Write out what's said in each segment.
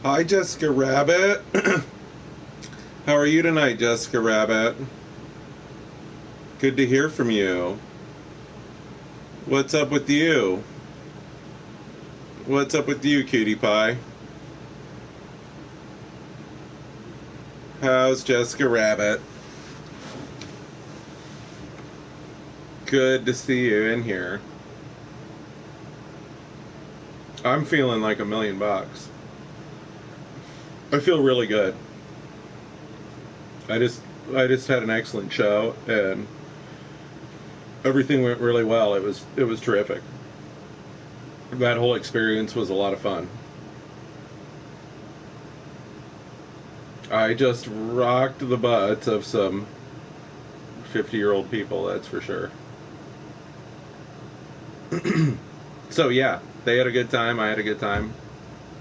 Hi, Jessica Rabbit. How are you tonight, Jessica Rabbit? Good to hear from you. What's up with you? What's up with you, cutie pie? How's Jessica Rabbit? Good to see you in here. I'm feeling like $1,000,000. I feel really good. I just I just had an excellent show and everything went really well. It was terrific. That whole experience was a lot of fun. I just rocked the butts of some 50-year-old people, that's for sure. So yeah, they had a good time, I had a good time.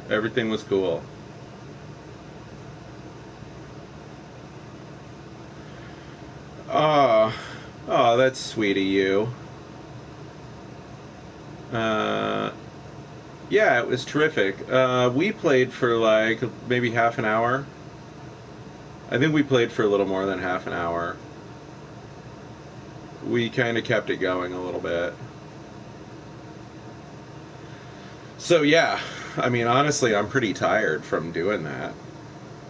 Everything was cool. Oh, oh, that's sweet of you. Uh, yeah, it was terrific. We played for like maybe half an hour. I think we played for a little more than half an hour. We kind of kept it going a little bit. So yeah, I mean, honestly, I'm pretty tired from doing that.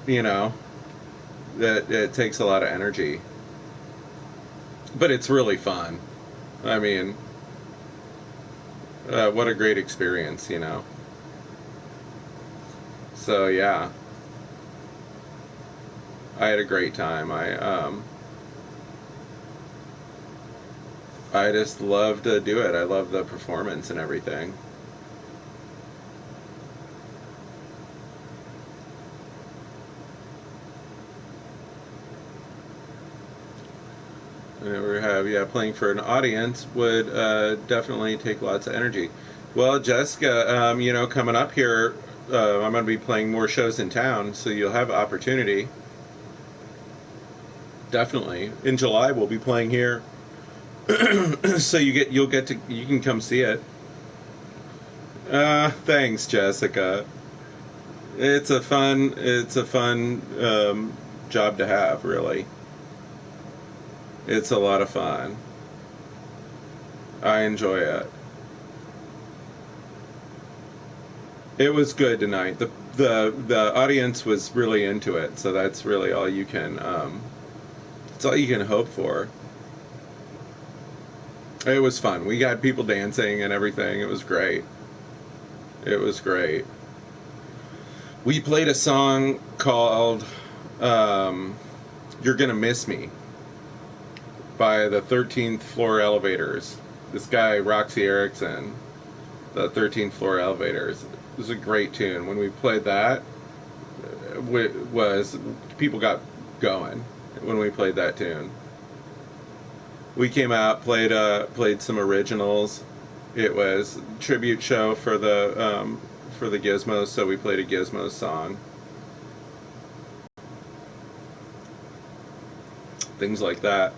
You know, that it takes a lot of energy, but it's really fun. I mean, what a great experience, you know. So yeah, I had a great time. I just love to do it. I love the performance and everything. We have, yeah, playing for an audience would definitely take lots of energy. Well, Jessica, coming up here, I'm going to be playing more shows in town, so you'll have opportunity. Definitely in July we'll be playing here, so you can come see it. Thanks, Jessica. It's a fun job to have, really. It's a lot of fun. I enjoy it. It was good tonight. The audience was really into it, so that's really all you can it's all you can hope for. It was fun. We got people dancing and everything. It was great. It was great. We played a song called "You're Gonna Miss Me" by the 13th Floor Elevators. This guy Roxy Erickson, the 13th Floor Elevators. It was a great tune. When we played that, was people got going when we played that tune. We came out, played some originals. It was a tribute show for the Gizmos, so we played a Gizmos song. Things like that.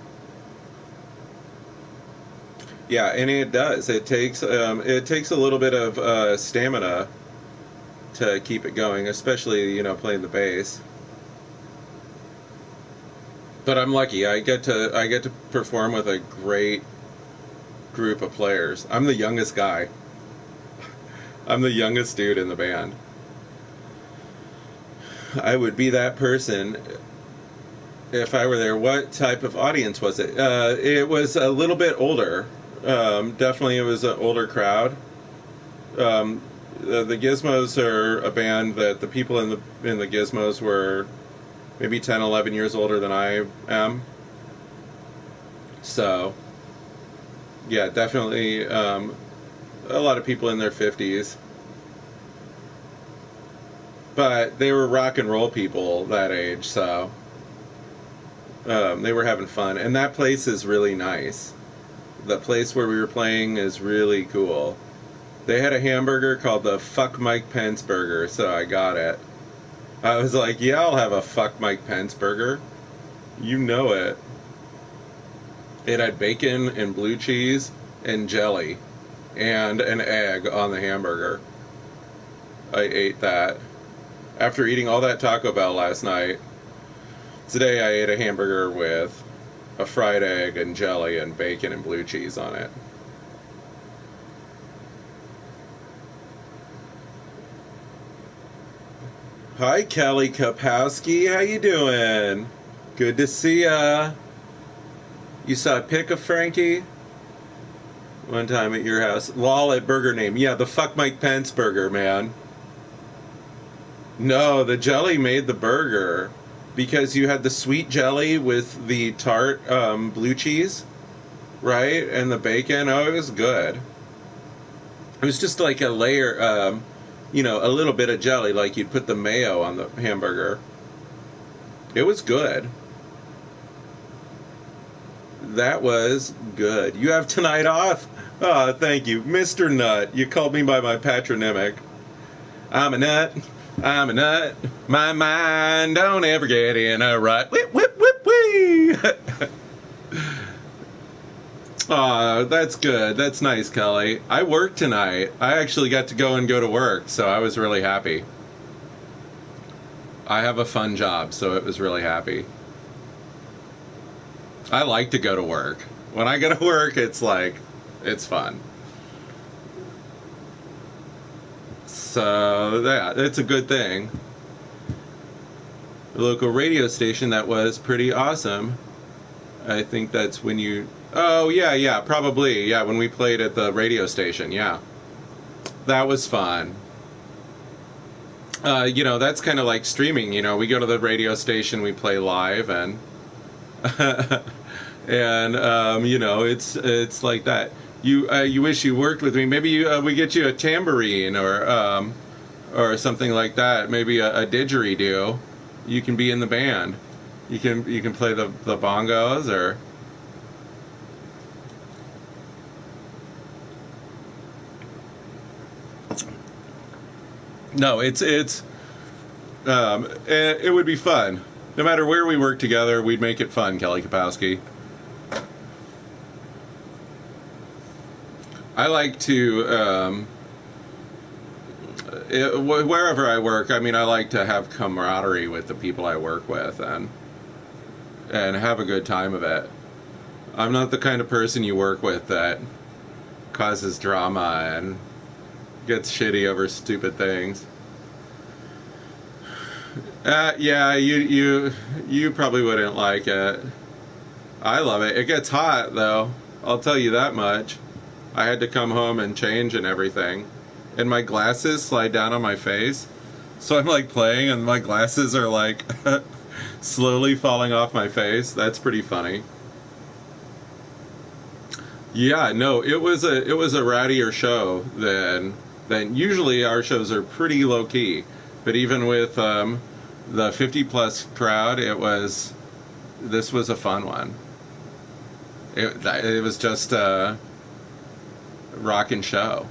Yeah, and it does. It takes a little bit of stamina to keep it going, especially playing the bass. But I'm lucky. I get to perform with a great group of players. I'm the youngest guy. I'm the youngest dude in the band. I would be that person if I were there. What type of audience was it? It was a little bit older. Definitely, it was an older crowd. The Gizmos are a band that the people in the Gizmos were maybe 10, 11 years older than I am. So, yeah, definitely a lot of people in their 50s. But they were rock and roll people that age, so they were having fun. And that place is really nice. The place where we were playing is really cool. They had a hamburger called the Fuck Mike Pence Burger, so I got it. I was like, yeah, I'll have a Fuck Mike Pence Burger. You know it. It had bacon and blue cheese and jelly and an egg on the hamburger. I ate that. After eating all that Taco Bell last night, today I ate a hamburger with a fried egg and jelly and bacon and blue cheese on it. Hi, Kelly Kapowski. How you doing? Good to see ya. You saw a pic of Frankie one time at your house. Lol at burger name. Yeah, the fuck Mike Pence burger, man. No, the jelly made the burger because you had the sweet jelly with the tart blue cheese, right? And the bacon. Oh, it was good. It was just like a layer, a little bit of jelly, like you'd put the mayo on the hamburger. It was good. That was good. You have tonight off? Oh, thank you. Mr. Nut. You called me by my patronymic. I'm a nut. I'm a nut. My mind don't ever get in a rut. Whip, whip, whip, wee. Aw, that's good. That's nice, Kelly. I worked tonight. I actually got to go to work, so I was really happy. I have a fun job, so it was really happy. I like to go to work. When I go to work, it's like, it's fun. So, yeah, it's a good thing. The local radio station, that was pretty awesome. I think that's when you... Oh, yeah, probably. Yeah, when we played at the radio station, yeah. That was fun. That's kind of like streaming, We go to the radio station, we play live, and... it's like that. You wish you worked with me. Maybe we get you a tambourine or something like that. Maybe a didgeridoo. You can be in the band. You can play the bongos or. No, it would be fun. No matter where we work together, we'd make it fun, Kelly Kapowski. I like to, wherever I work, I like to have camaraderie with the people I work with and have a good time of it. I'm not the kind of person you work with that causes drama and gets shitty over stupid things. Yeah, you probably wouldn't like it. I love it. It gets hot, though. I'll tell you that much. I had to come home and change and everything. And my glasses slide down on my face. So I'm like playing and my glasses are like slowly falling off my face. That's pretty funny. Yeah, no, it was a rattier show than usually our shows are pretty low key. But even with the 50 plus crowd, this was a fun one. It was just a rockin' show.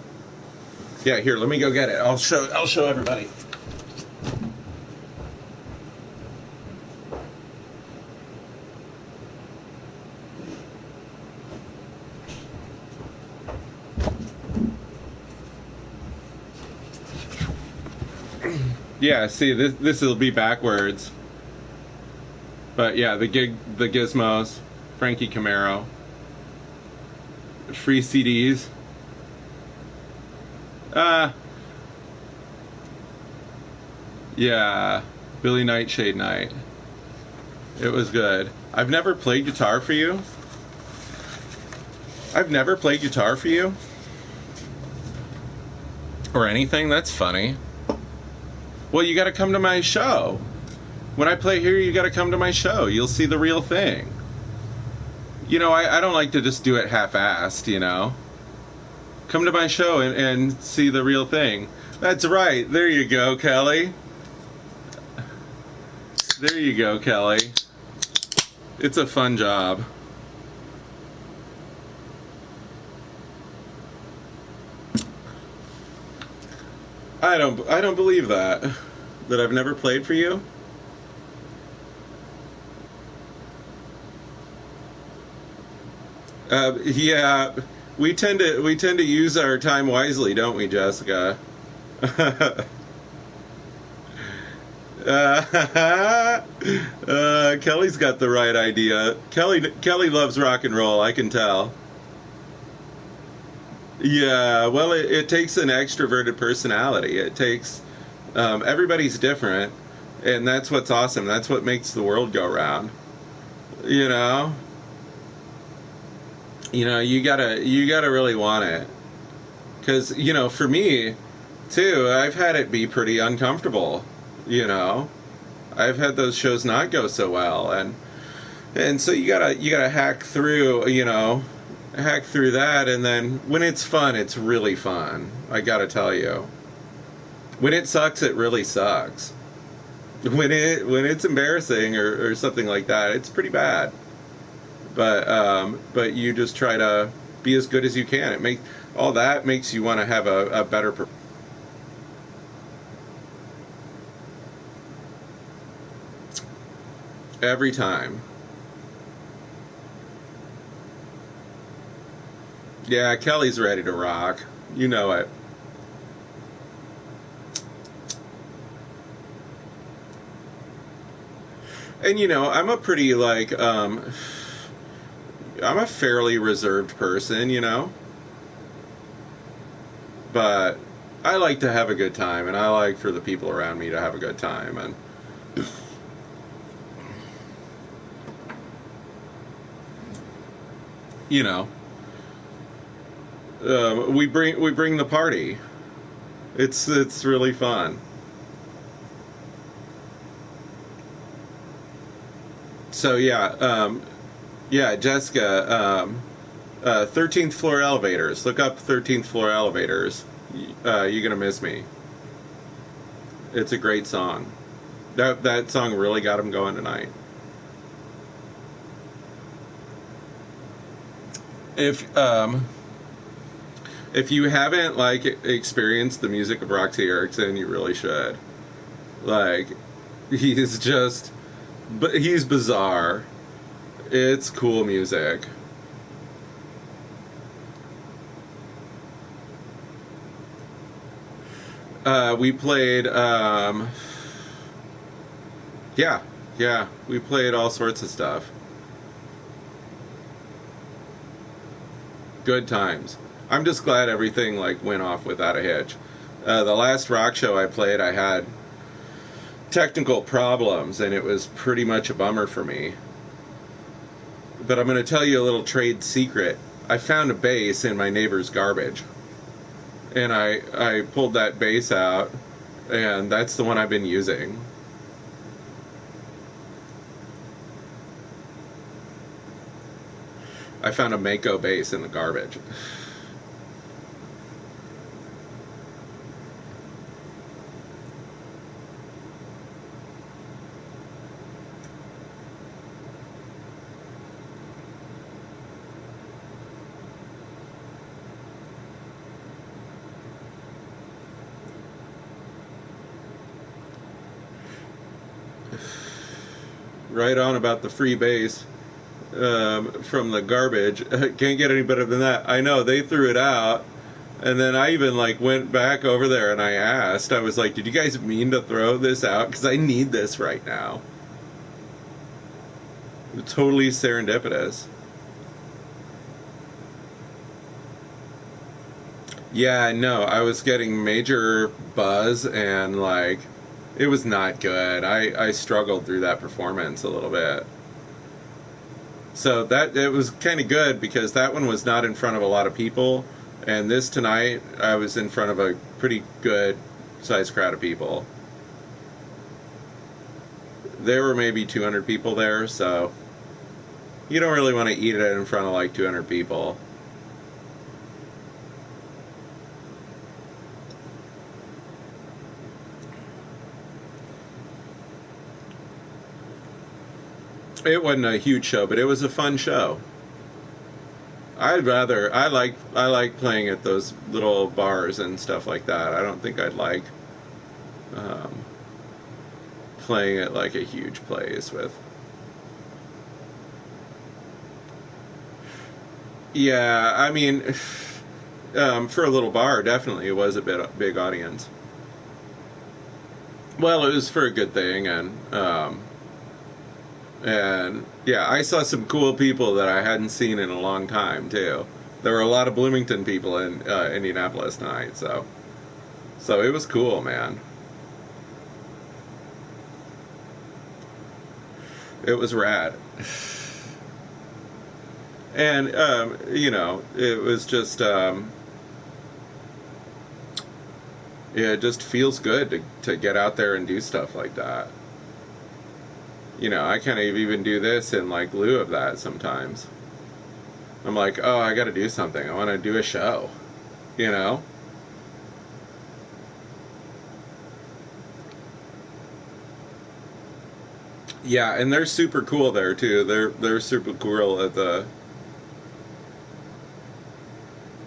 Yeah, here, let me go get it. I'll show everybody. Yeah, see, this will be backwards. But yeah, the gizmos, Frankie Camaro, free CDs. Yeah, Billy Nightshade Night. It was good. I've never played guitar for you. Or anything. That's funny. Well, you got to come to my show. When I play here, you got to come to my show. You'll see the real thing. I don't like to just do it half-assed, Come to my show and see the real thing. That's right. There you go, Kelly. There you go, Kelly. It's a fun job. I don't believe that I've never played for you. Yeah, we tend to use our time wisely, don't we, Jessica? Kelly's got the right idea. Kelly loves rock and roll. I can tell. Yeah, well, it takes an extroverted personality. It takes everybody's different, and that's what's awesome. That's what makes the world go round. You know, you gotta really want it, because for me too, I've had it be pretty uncomfortable. You know, I've had those shows not go so well, and so you gotta hack through. Hack through that, and then when it's fun, it's really fun. I gotta tell you, when it sucks, it really sucks. When it's embarrassing or something like that, it's pretty bad. But you just try to be as good as you can. All that makes you want to have a better every time. Yeah, Kelly's ready to rock. You know it. And I'm a pretty I'm a fairly reserved person, but I like to have a good time, and I like for the people around me to have a good time, and you know, we bring the party. It's really fun. So yeah, Jessica, 13th floor elevators. Look up 13th floor elevators. You're gonna miss me. It's a great song. That song really got him going tonight. If you haven't experienced the music of Roxy Erickson, you really should. Like, he is just, but he's bizarre. It's cool music. We played, yeah, yeah, we played all sorts of stuff. Good times. I'm just glad everything went off without a hitch. The last rock show I played, I had technical problems, and it was pretty much a bummer for me. But I'm going to tell you a little trade secret. I found a bass in my neighbor's garbage, and I pulled that bass out, and that's the one I've been using. I found a Mako bass in the garbage. Right on about the free bass from the garbage. Can't get any better than that. I know, they threw it out. And then I even went back over there and I asked. I was like, "Did you guys mean to throw this out? Because I need this right now." Totally serendipitous. Yeah, no, I was getting major buzz, and it was not good. I struggled through that performance a little bit. So that it was kind of good because that one was not in front of a lot of people, and this tonight I was in front of a pretty good sized crowd of people. There were maybe 200 people there, so you don't really want to eat it in front of 200 people. It wasn't a huge show, but it was a fun show. I like playing at those little bars and stuff like that. I don't think I'd like um, playing at a huge place with. Yeah, I mean, for a little bar, definitely it was a big audience. Well, it was for a good thing, and yeah, I saw some cool people that I hadn't seen in a long time too. There were a lot of Bloomington people in Indianapolis tonight, so it was cool, man. It was rad, and it was just yeah, it just feels good to get out there and do stuff like that. I kind of even do this in like lieu of that sometimes. I'm like, oh, I got to do something. I want to do a show, you know? Yeah, and they're super cool there too. They're super cool at the.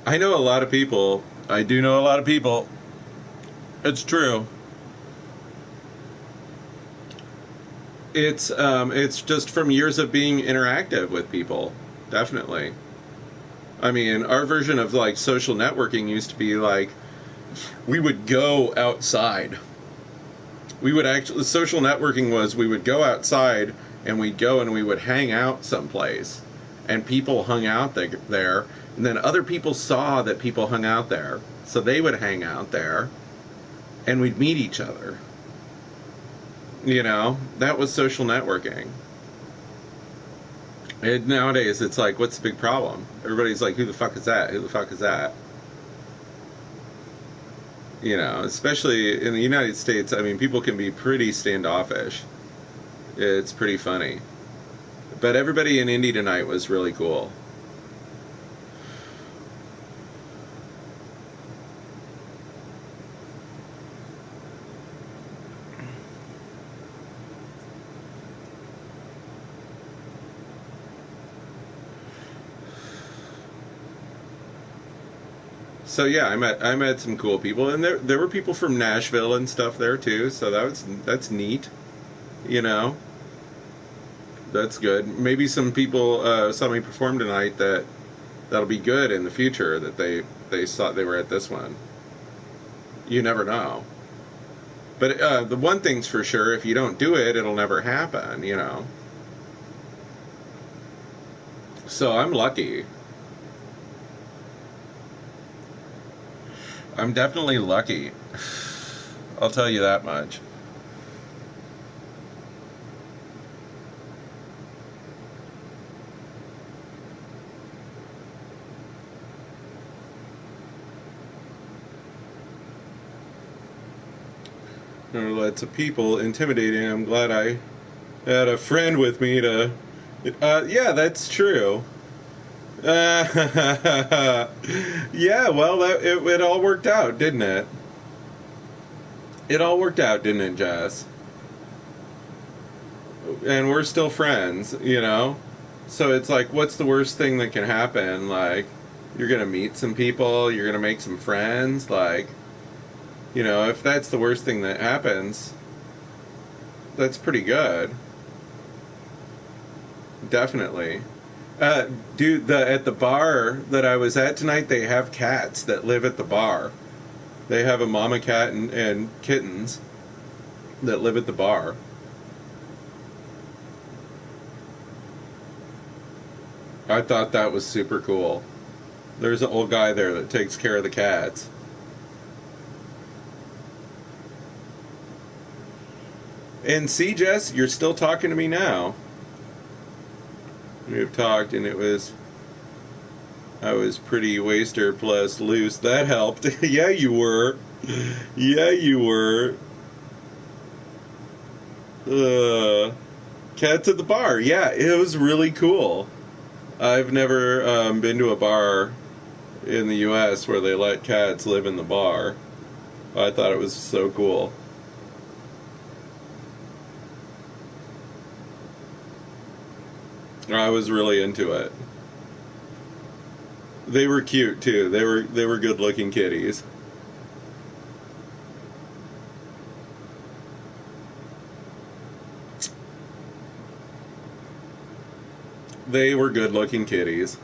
I know a lot of people. I do know a lot of people. It's true. It's just from years of being interactive with people. Definitely. I mean, our version of like social networking used to be like we would go outside. We would actually social networking was we would go outside and we'd go and we would hang out someplace, and people hung out there, and then other people saw that people hung out there, so they would hang out there, and we'd meet each other. That was social networking. And nowadays, it's like, what's the big problem? Everybody's like, who the fuck is that? Who the fuck is that? Especially in the United States, I mean, people can be pretty standoffish. It's pretty funny. But everybody in Indy tonight was really cool. So yeah, I met some cool people, and there were people from Nashville and stuff there too. So that's neat. You know, that's good. Maybe some people saw me perform tonight that'll be good in the future. That they saw they were at this one. You never know. But the one thing's for sure: if you don't do it, it'll never happen. So I'm lucky. I'm definitely lucky. I'll tell you that much. There are lots of people intimidating. I'm glad I had a friend with me to. Yeah, that's true. Yeah, well, it all worked out, didn't it? It all worked out, didn't it, Jess? And we're still friends. So it's like, what's the worst thing that can happen? Like, you're gonna meet some people, you're gonna make some friends. Like, if that's the worst thing that happens, that's pretty good. Definitely. Dude, at the bar that I was at tonight, they have cats that live at the bar. They have a mama cat and kittens that live at the bar. I thought that was super cool. There's an old guy there that takes care of the cats. And see, Jess, you're still talking to me now. We've talked, and I was pretty waster plus loose. That helped. Yeah, you were. Yeah, you were. Cats at the bar. Yeah, it was really cool. I've never been to a bar in the U.S. where they let cats live in the bar. I thought it was so cool. I was really into it. They were cute too. They were good looking kitties. They were good looking kitties.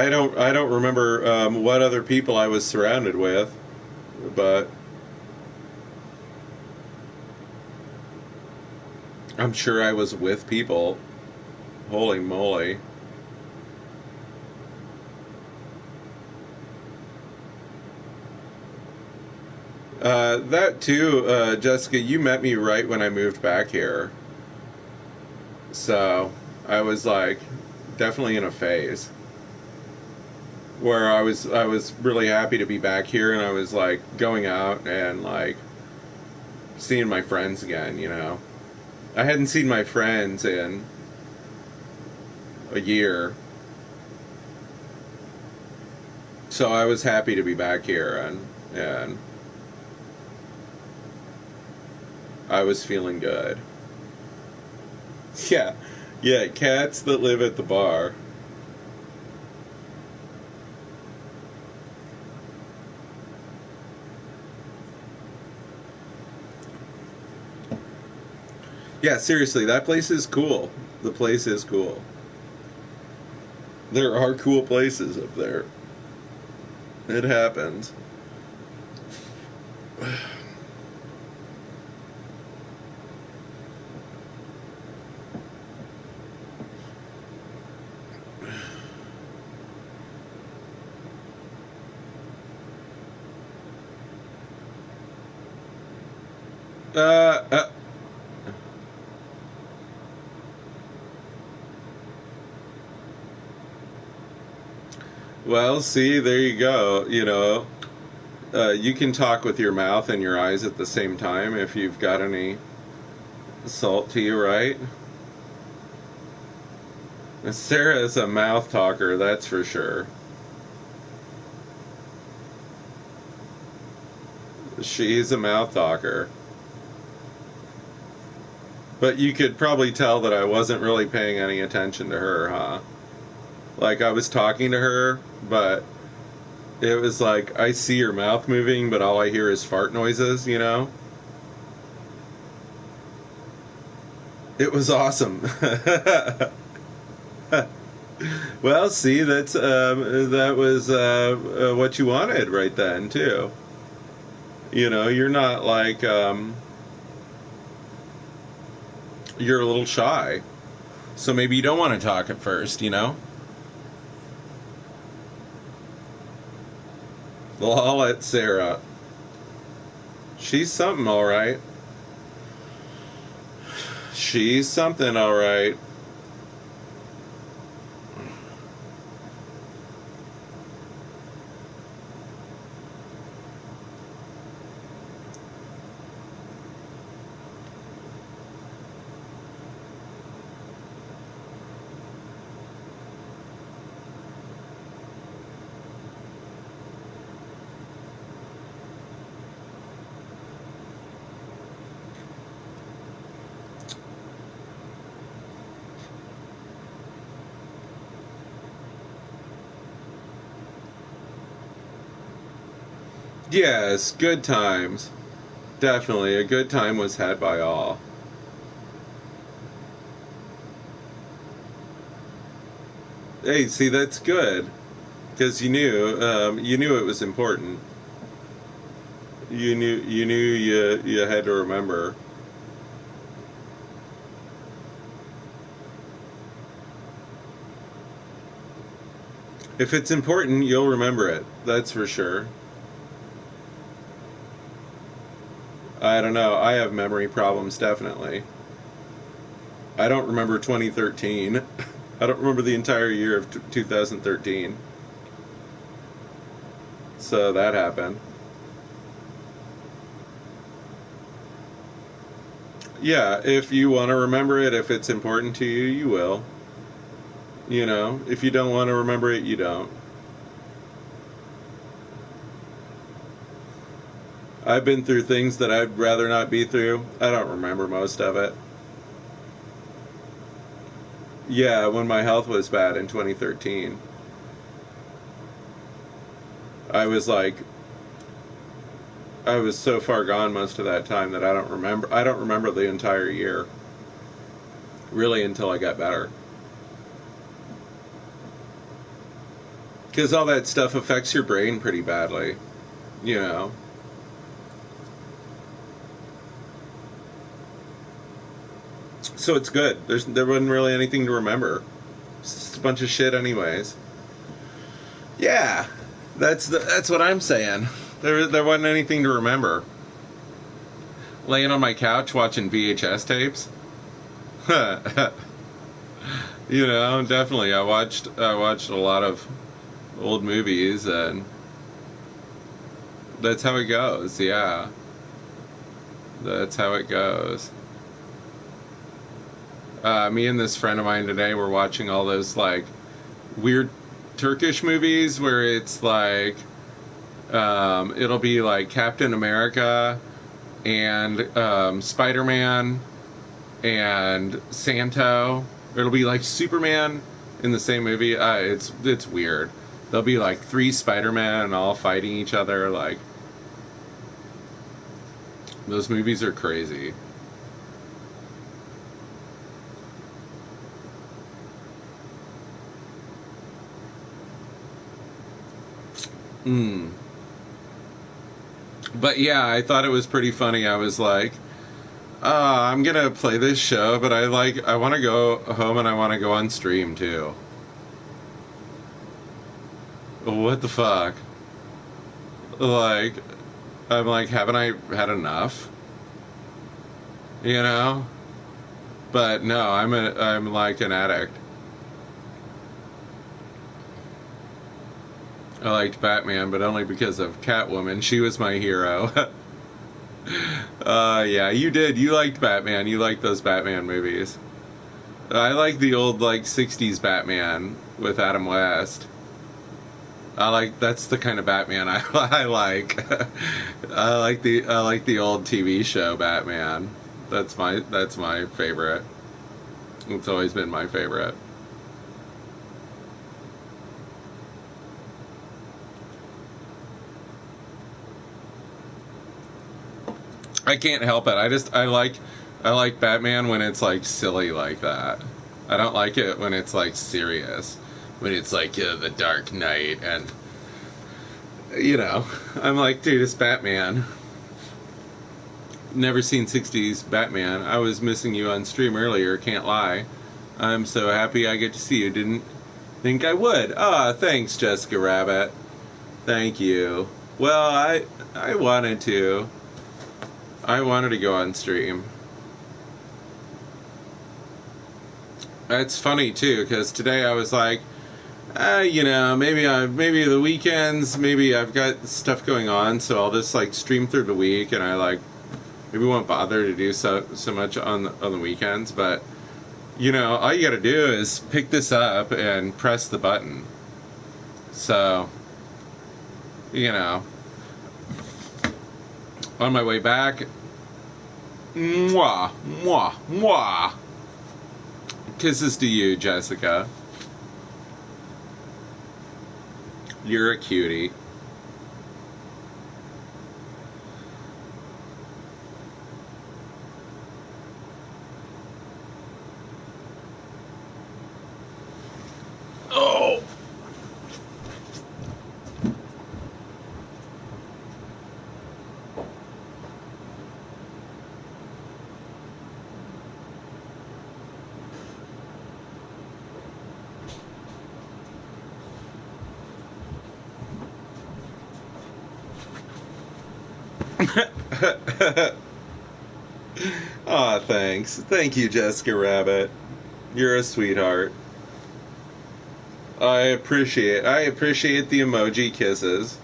I don't remember what other people I was surrounded with, but I'm sure I was with people. Holy moly. That too, Jessica, you met me right when I moved back here. So I was like definitely in a phase where I was really happy to be back here, and I was like going out and like seeing my friends again, you know. I hadn't seen my friends in a year. So I was happy to be back here, and I was feeling good. Yeah. Yeah, cats that live at the bar. Yeah, seriously, that place is cool. The place is cool. There are cool places up there. It happens. Uh, uh, well, see, there you go. You know, you can talk with your mouth and your eyes at the same time if you've got any salt to you, right? Sarah is a mouth talker, that's for sure. She's a mouth talker. But you could probably tell that I wasn't really paying any attention to her, huh? Like I was talking to her, but it was like I see her mouth moving, but all I hear is fart noises, you know? It was awesome. Well, see, that was what you wanted right then too. You know, you're not like you're a little shy, so maybe you don't want to talk at first. You know, well, I'll let Sarah. She's something, all right. She's something, all right. Yes, good times. Definitely, a good time was had by all. Hey, see, that's good because you knew it was important. You knew you had to remember. If it's important, you'll remember it. That's for sure. I don't know. I have memory problems, definitely. I don't remember 2013. I don't remember the entire year of 2013. So that happened. Yeah, if you want to remember it, if it's important to you, you will. You know, if you don't want to remember it, you don't. I've been through things that I'd rather not be through. I don't remember most of it. Yeah, when my health was bad in 2013, I was like, I was so far gone most of that time that I don't remember. I don't remember the entire year, really, until I got better. Because all that stuff affects your brain pretty badly, you know. So it's good. There wasn't really anything to remember. It's just a bunch of shit, anyways. Yeah, that's what I'm saying. There wasn't anything to remember. Laying on my couch watching VHS tapes. You know, definitely. I watched a lot of old movies, and that's how it goes. Yeah, that's how it goes. Me and this friend of mine today were watching all those like weird Turkish movies where it's like it'll be like Captain America and Spider-Man and Santo. It'll be like Superman in the same movie. It's weird. There'll be like 3 Spider-Man all fighting each other. Like, those movies are crazy. But yeah, I thought it was pretty funny. I was like, I'm gonna play this show, but I want to go home and I want to go on stream too. What the fuck? Like, I'm like, haven't I had enough? You know? But no, I'm like an addict. I liked Batman, but only because of Catwoman. She was my hero. Yeah, you did. You liked Batman. You liked those Batman movies. I like the old, like, 60s Batman with Adam West. That's the kind of Batman I like. I like the old TV show Batman. That's my favorite. It's always been my favorite. I can't help it. I like Batman when it's like silly like that. I don't like it when it's like serious. When it's like the Dark Knight and you know, I'm like, dude, it's Batman. Never seen 60s Batman. I was missing you on stream earlier, can't lie. I'm so happy I get to see you. Didn't think I would. Thanks, Jessica Rabbit. Thank you. Well, I wanted to. I wanted to go on stream. That's funny too, because today I was like, you know, maybe the weekends, maybe I've got stuff going on, so I'll just like stream through the week, and I like maybe won't bother to do so much on the weekends. But you know, all you got to do is pick this up and press the button. So, you know, on my way back, mwah, mwah, mwah. Kisses to you, Jessica. You're a cutie. Oh! Aw, thanks. Thank you, Jessica Rabbit. You're a sweetheart. I appreciate the emoji kisses.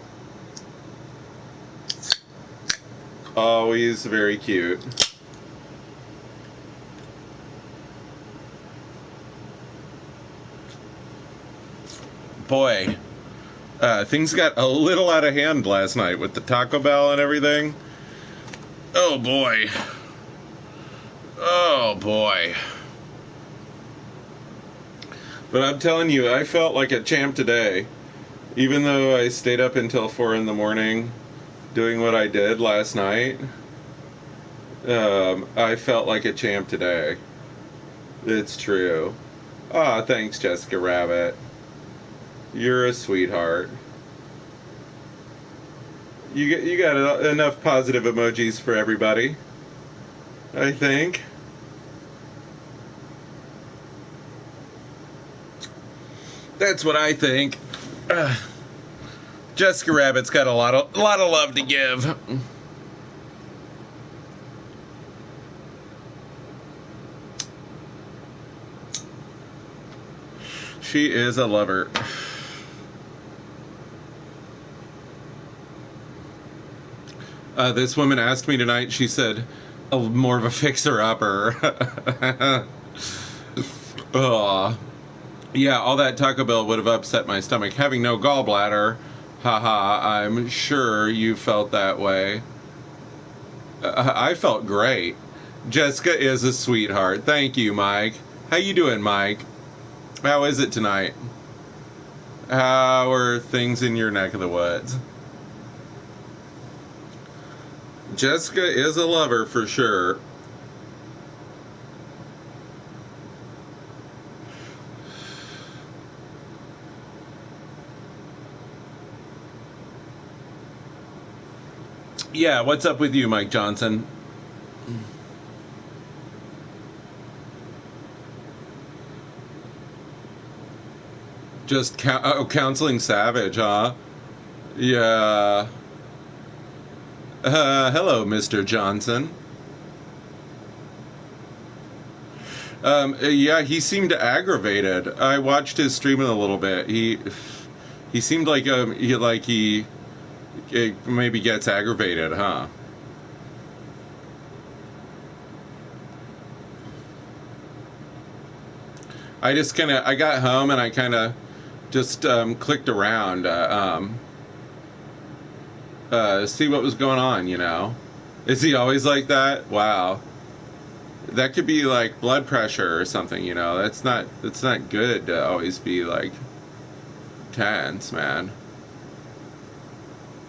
Always very cute. Boy, things got a little out of hand last night with the Taco Bell and everything. Oh boy. Oh boy. But I'm telling you, I felt like a champ today. Even though I stayed up until 4 in the morning doing what I did last night, I felt like a champ today. It's true. Thanks, Jessica Rabbit. You're a sweetheart. You got enough positive emojis for everybody, I think. That's what I think. Jessica Rabbit's got a lot of love to give. She is a lover. This woman asked me tonight, she said, more of a fixer-upper. Yeah, all that Taco Bell would have upset my stomach. Having no gallbladder, haha, I'm sure you felt that way. I felt great. Jessica is a sweetheart. Thank you, Mike. How you doing, Mike? How is it tonight? How are things in your neck of the woods? Jessica is a lover for sure. Yeah, what's up with you, Mike Johnson? Just counseling Savage, huh? Yeah. Hello, Mr. Johnson. Yeah, he seemed aggravated. I watched his stream a little bit. He seemed like he maybe gets aggravated, huh? I got home and I kind of just clicked around, see what was going on, you know? Is he always like that? Wow. That could be like blood pressure or something, you know? It's not good to always be like tense, man.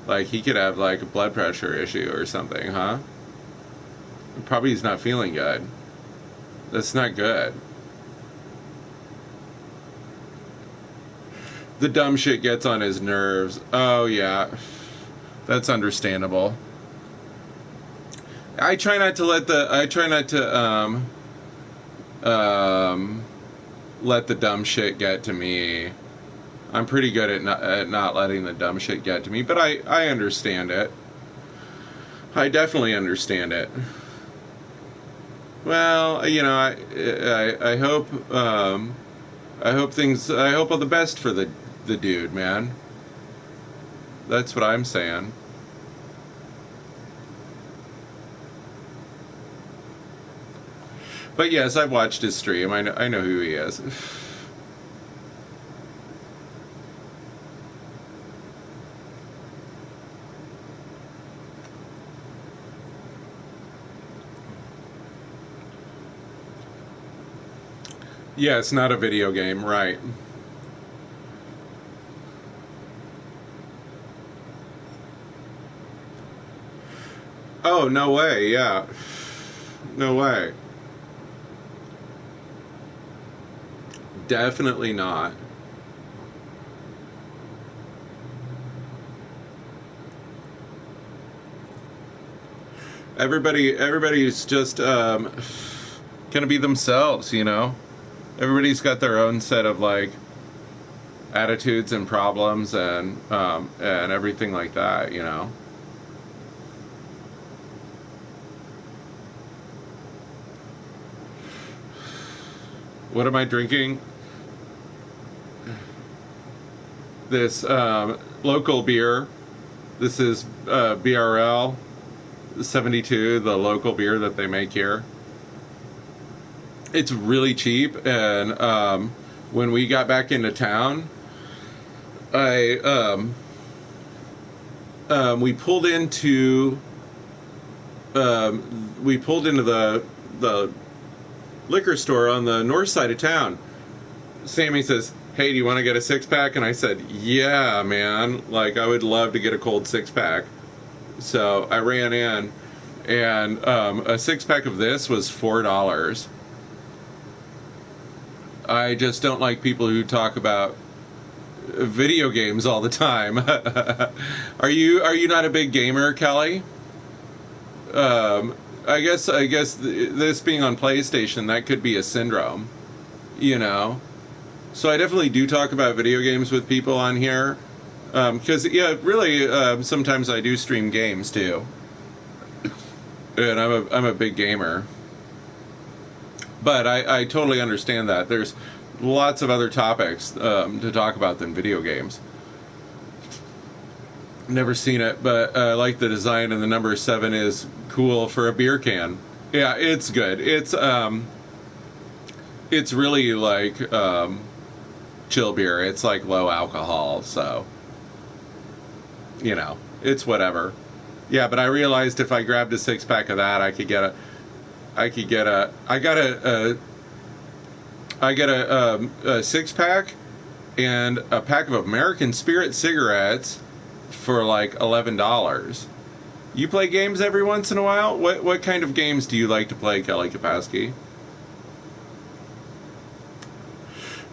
Like he could have like a blood pressure issue or something, huh? Probably he's not feeling good. That's not good. The dumb shit gets on his nerves. Oh yeah. That's understandable. I try not to let the dumb shit get to me. I'm pretty good at not letting the dumb shit get to me, but I understand it. I definitely understand it. Well, you know, I hope I hope all the best for the dude, man. That's what I'm saying. But yes, I've watched his stream. I know who he is. Yeah, it's not a video game, right? Oh, no way, yeah. No way. Definitely not. Everybody's just gonna be themselves, you know? Everybody's got their own set of like attitudes and problems and everything like that, you know? What am I drinking? This local beer. This is BRL 72, the local beer that they make here. It's really cheap, and when we got back into town, we pulled into the liquor store on the north side of town. Sammy says, "Hey, do you want to get a 6-pack?" And I said, "Yeah, man. Like, I would love to get a cold 6-pack." So I ran in, and a 6-pack of this was $4. I just don't like people who talk about video games all the time. Are you not a big gamer, Kelly? I guess this being on PlayStation, that could be a syndrome, you know. So I definitely do talk about video games with people on here, because yeah, really, sometimes I do stream games too, and I'm a big gamer. But I totally understand that there's lots of other topics to talk about than video games. Never seen it, but I like the design, and the number 7 is cool for a beer can. Yeah, it's good. It's really like chill beer. It's like low alcohol, so you know, it's whatever. Yeah, but I realized if I grabbed a 6-pack of that, I get a 6-pack and a pack of American Spirit cigarettes for like $11. You play games every once in a while? What kind of games do you like to play, Kelly Kapowski?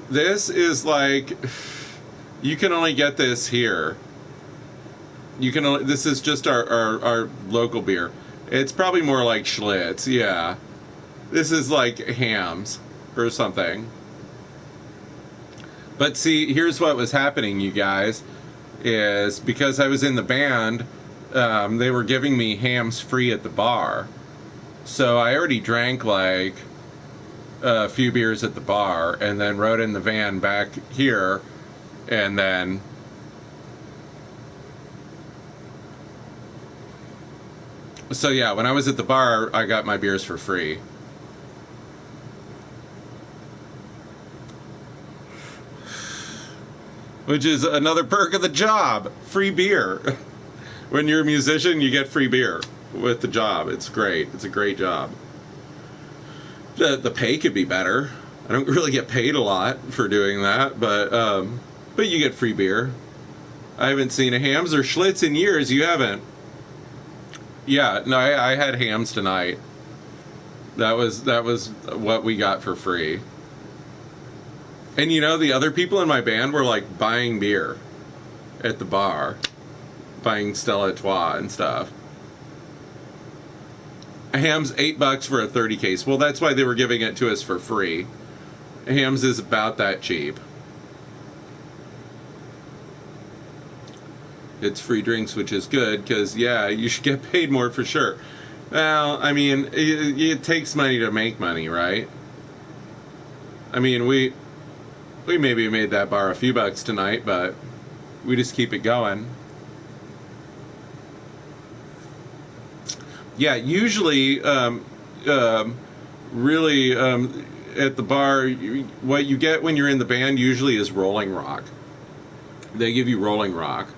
This is like, you can only get this here. This is just our local beer. It's probably more like Schlitz, yeah. This is like Hams or something. But see, here's what was happening, you guys, is because I was in the band, they were giving me Hams free at the bar. So I already drank like a few beers at the bar and then rode in the van back here, and then so yeah, when I was at the bar, I got my beers for free. Which is another perk of the job. Free beer. When you're a musician, you get free beer with the job. It's great. It's a great job. The pay could be better. I don't really get paid a lot for doing that, but you get free beer. I haven't seen a Hams or Schlitz in years. You haven't? Yeah, no, I had Hams tonight. That was what we got for free. And you know, the other people in my band were like buying beer at the bar, buying Stella Artois and stuff. Hams $8 for a 30 case. Well, that's why they were giving it to us for free. Hams is about that cheap. It's free drinks, which is good, because yeah, you should get paid more for sure. Well, I mean, it takes money to make money, right? I mean, we maybe made that bar a few bucks tonight, but we just keep it going. Yeah, usually, really, at the bar, what you get when you're in the band usually is Rolling Rock. They give you Rolling Rock.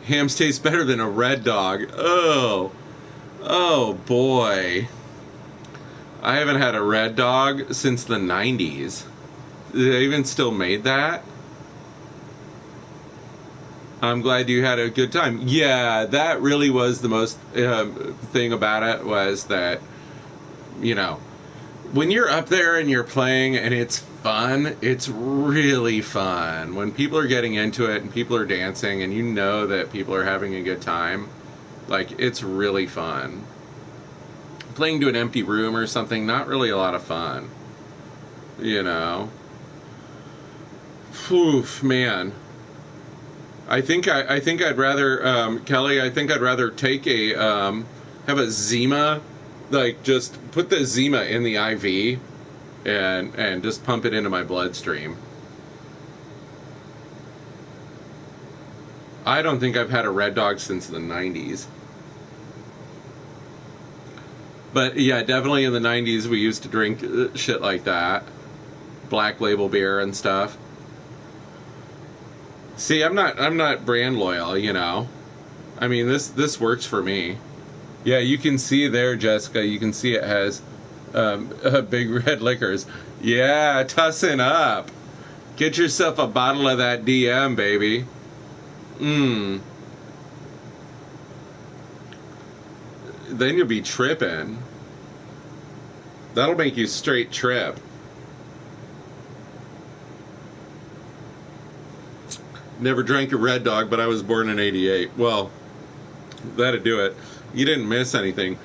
Hams taste better than a Red Dog. Oh boy. I haven't had a Red Dog since the 90s. They even still made that? I'm glad you had a good time. Yeah, that really was the most thing about it, was that, you know, when you're up there and you're playing and it's fun, it's really fun. When people are getting into it and people are dancing and you know that people are having a good time, like, it's really fun. Playing to an empty room or something, not really a lot of fun. You know? Oof, man. I think I'd rather, Kelly, I think I'd rather take have a Zima, like, just put the Zima in the IV and just pump it into my bloodstream. I don't think I've had a Red Dog since the 90s. But yeah, definitely in the 90s we used to drink shit like that. Black Label beer and stuff. See, I'm not brand loyal, you know. I mean, this works for me. Yeah, you can see there, Jessica. You can see it has Big Red Liquors. Yeah, tussin up. Get yourself a bottle of that DM, baby. Then you'll be tripping. That'll make you straight trip. Never drank a Red Dog, but I was born in '88. Well, that'd do it. You didn't miss anything.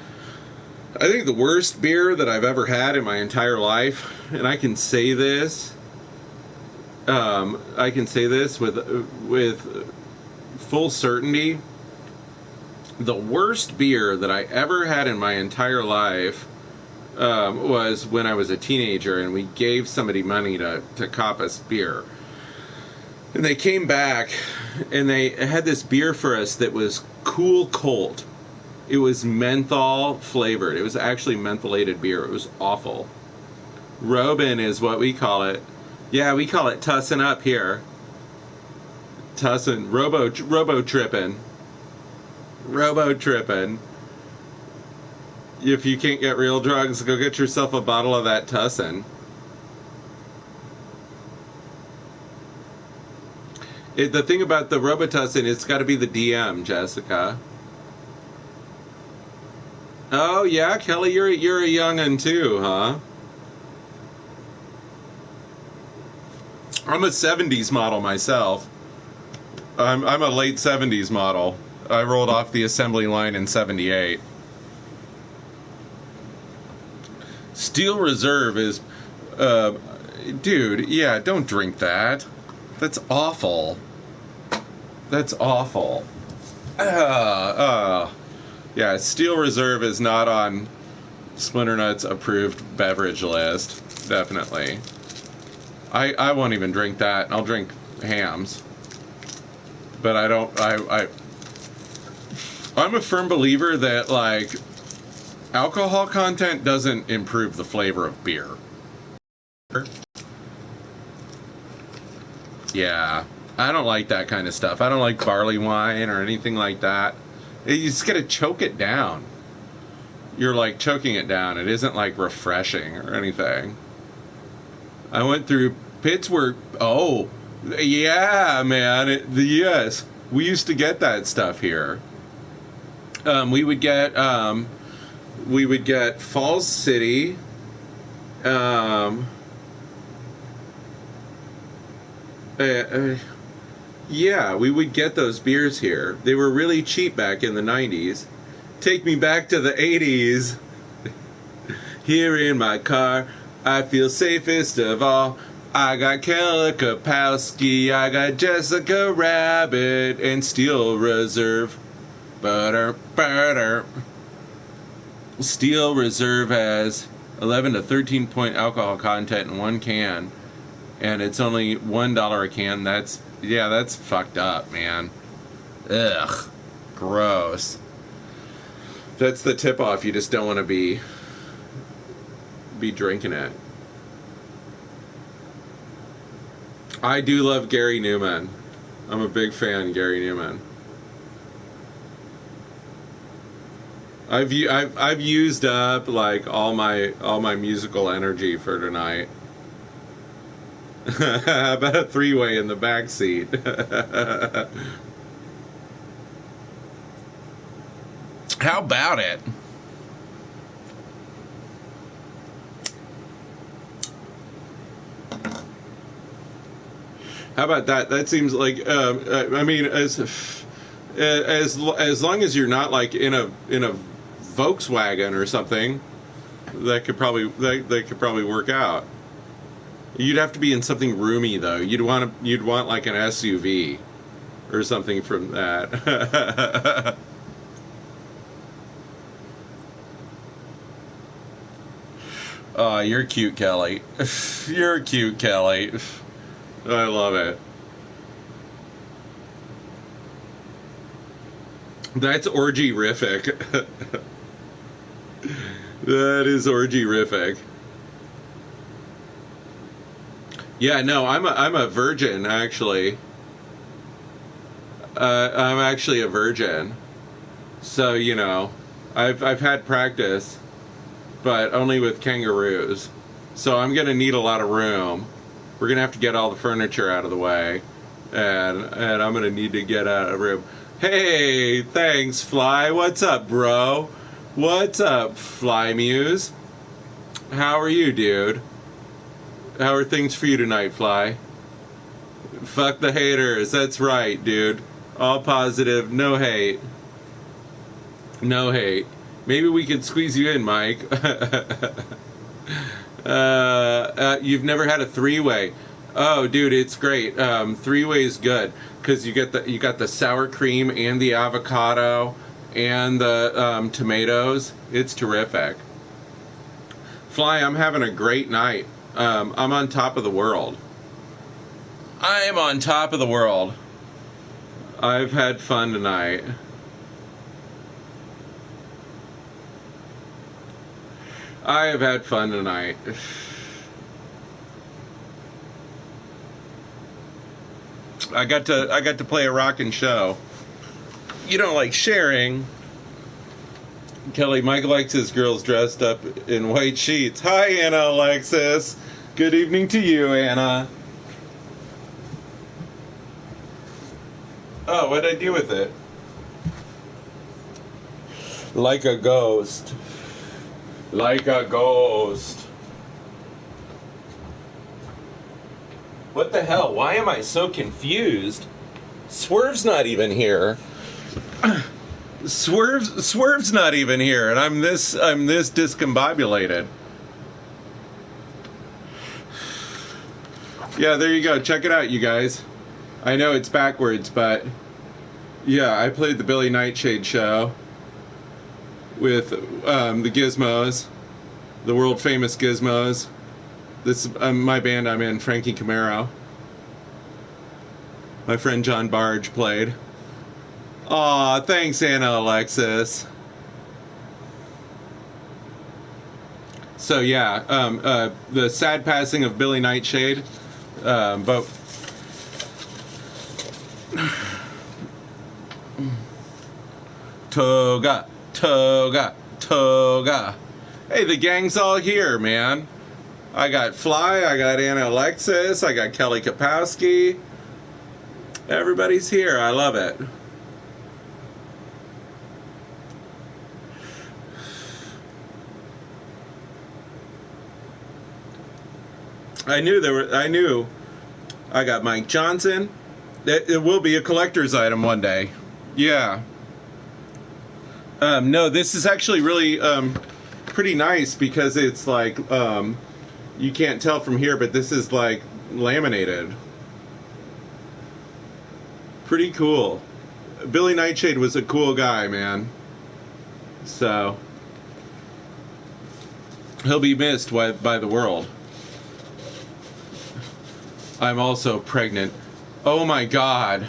I think the worst beer that I've ever had in my entire life, and I can say this, with full certainty. The worst beer that I ever had in my entire life was when I was a teenager, and we gave somebody money to cop us beer. And they came back, and they had this beer for us that was Cool Colt. It was menthol flavored. It was actually mentholated beer. It was awful. Robin is what we call it. Yeah, we call it tussin' up here. Tussin', robo trippin'. Robo trippin'. If you can't get real drugs, go get yourself a bottle of that tussin'. The thing about the Robitussin, it's got to be the DM, Jessica. Oh yeah, Kelly, you're a young'un too, huh? I'm a '70s model myself. I'm a late '70s model. I rolled off the assembly line in '78. Steel Reserve is, dude. Yeah, don't drink that. That's awful. That's awful. Yeah, Steel Reserve is not on Splinternut's approved beverage list. Definitely. I won't even drink that. I'll drink hams. But I don't... I'm a firm believer that, like, alcohol content doesn't improve the flavor of beer. Yeah. I don't like that kind of stuff. I don't like barley wine or anything like that. You just gotta choke it down. You're like choking it down. It isn't like refreshing or anything. I went through Pittsburgh. Oh, yeah, man. Yes, we used to get that stuff here. We would get Falls City. Yeah, we would get those beers here. They were really cheap back in the 90s. Take me back to the 80s. Here in my car, I feel safest of all. I got Kelly Kapowski, I got Jessica Rabbit, and Steel Reserve. Butter. Steel Reserve has 11 to 13 point alcohol content in one can, and it's only $1 a can. That's fucked up, man. Ugh, gross. That's the tip off. You just don't want to be drinking it. I do love Gary Newman. I'm a big fan of Gary Newman. I've used up like all my musical energy for tonight. How about a three-way in the back seat? How about it? How about that? That seems like I mean, as long as you're not like in a Volkswagen or something, that could probably work out. You'd have to be in something roomy though. You'd want like an SUV or something from that. Oh, you're cute, Kelly. You're cute, Kelly. I love it. That's orgy-rific. That is orgy-rific. Yeah, no, I'm a virgin actually. I'm actually a virgin. So, you know, I've had practice, but only with kangaroos. So I'm gonna need a lot of room. We're gonna have to get all the furniture out of the way, and I'm gonna need to get out of room. Hey, thanks, Fly. What's up, bro? What's up, Fly Muse? How are you, dude? How are things for you tonight, Fly? Fuck the haters. That's right, dude. All positive, no hate. No hate. Maybe we could squeeze you in, Mike. You've never had a three-way. Oh, dude, it's great. Three-way is good because you got the sour cream and the avocado and the tomatoes. It's terrific. Fly, I'm having a great night. I'm on top of the world. I am on top of the world. I've had fun tonight. I have had fun tonight. I got to play a rockin' show. You don't like sharing. Kelly, Mike likes his girls dressed up in white sheets. Hi, Anna Alexis. Good evening to you, Anna. Oh, what'd I do with it? Like a ghost. Like a ghost. What the hell? Why am I so confused? Swerve's not even here. Swerve's not even here, and I'm this discombobulated. Yeah, there you go. Check it out, you guys. I know it's backwards, but yeah, I played the Billy Nightshade show with the Gizmos, the world famous Gizmos. This my band I'm in, Frankie Camaro. My friend John Barge played. Aw, thanks, Anna Alexis. So yeah, the sad passing of Billy Nightshade, but Toga, Toga, Toga. Hey, the gang's all here, man. I got Fly, I got Anna Alexis, I got Kelly Kapowski. Everybody's here. I love it. I knew I got Mike Johnson. It will be a collector's item one day. Yeah. No, this is actually really pretty nice because it's like you can't tell from here, but this is like laminated. Pretty cool. Billy Nightshade was a cool guy, man. So he'll be missed by the world. I'm also pregnant. Oh my God.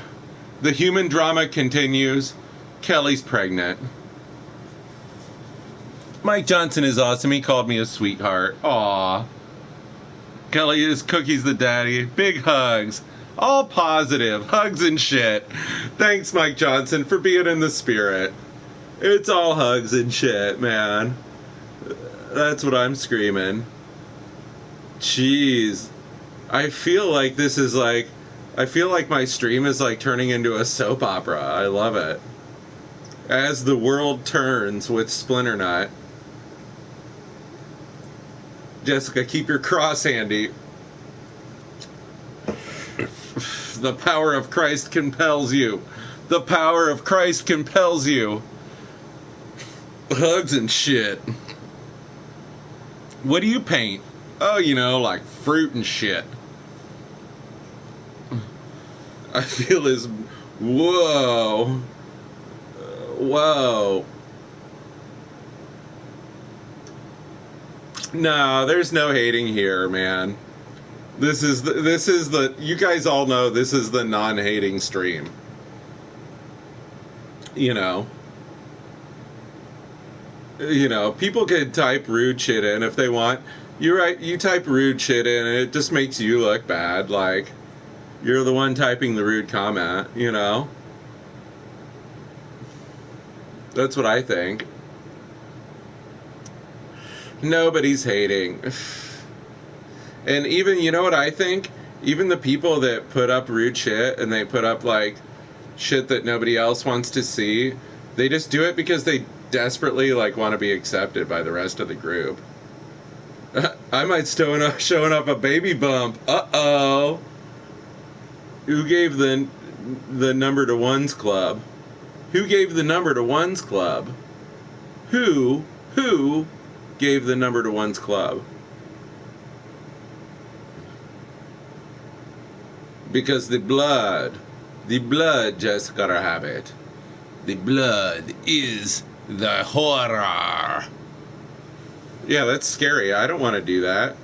The human drama continues. Kelly's pregnant. Mike Johnson is awesome. He called me a sweetheart. Aw. Kelly is Cookie's the daddy. Big hugs. All positive. Hugs and shit. Thanks, Mike Johnson, for being in the spirit. It's all hugs and shit, man. That's what I'm screaming. Jeez. I feel like this is like... I feel like my stream is like turning into a soap opera. I love it. As the world turns with Splinternut. Jessica, keep your cross handy. The power of Christ compels you. The power of Christ compels you. Hugs and shit. What do you paint? Oh, you know, like fruit and shit. I feel this. Whoa. Whoa. No, there's no hating here, man. This is the you guys all know this is the non-hating stream. You know, people could type rude shit in if they want. You type rude shit in and it just makes you look bad, like you're the one typing the rude comment, you know? That's what I think. Nobody's hating. And even, you know what I think? Even the people that put up rude shit and they put up, like, shit that nobody else wants to see, they just do it because they desperately, like, want to be accepted by the rest of the group. I might showing up a baby bump. Uh-oh. Who gave the number to one's club? Who gave the number to one's club? Who gave the number to one's club? Because the blood just gotta have it. The blood is the horror. Yeah, that's scary. I don't want to do that.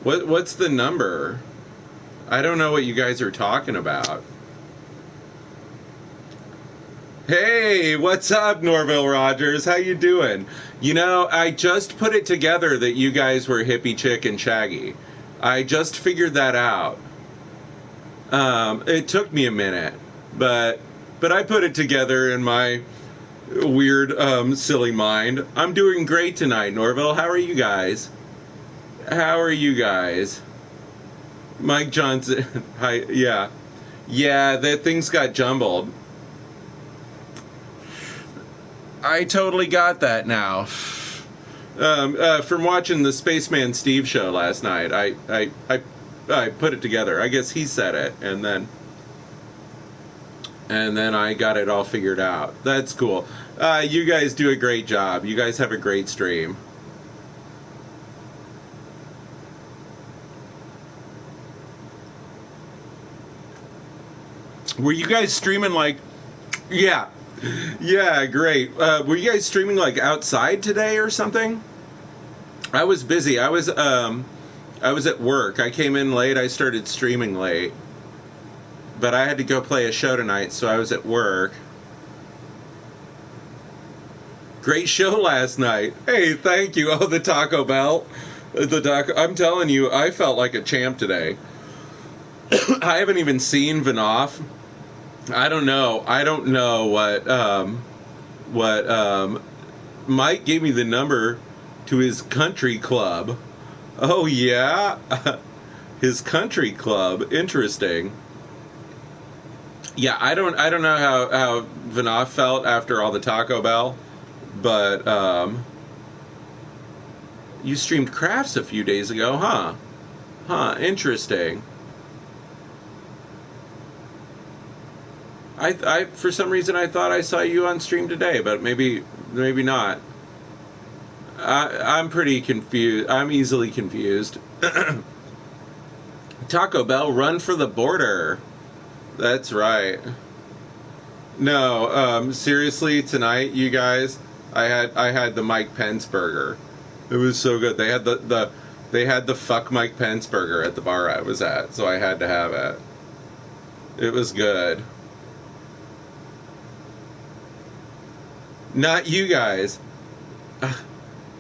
What's the number? I don't know what you guys are talking about. Hey, what's up, Norville Rogers? How you doing? You know, I just put it together that you guys were Hippie Chick and Shaggy. I just figured that out. It took me a minute, but I put it together in my weird, silly mind. I'm doing great tonight, Norville. How are you guys? How are you guys? Mike Johnson. Hi. Yeah. Yeah, that things got jumbled. I totally got that now. From watching the Spaceman Steve show last night, I put it together. I guess he said it, and then I got it all figured out. That's cool. You guys do a great job. You guys have a great stream. Were you guys streaming like... Yeah, great. Were you guys streaming like outside today or something? I was busy. I was at work. I came in late. I started streaming late. But I had to go play a show tonight, so I was at work. Great show last night. Hey, thank you. Oh, the Taco Bell. I'm telling you, I felt like a champ today. I haven't even seen Vanoff. I don't know what Mike gave me the number to his country club. Oh yeah. His country club. Interesting. Yeah, I don't know how Vanoff felt after all the Taco Bell, but you streamed Crafts a few days ago, huh? Interesting. I for some reason I thought I saw you on stream today, but maybe not. I'm pretty confused. I'm easily confused. Taco Bell, run for the border. That's right. No, seriously, tonight, you guys, I had the Mike Pence burger. It was so good. They had the fuck Mike Pence burger at the bar I was at, so I had to have it. It was good. Not you guys.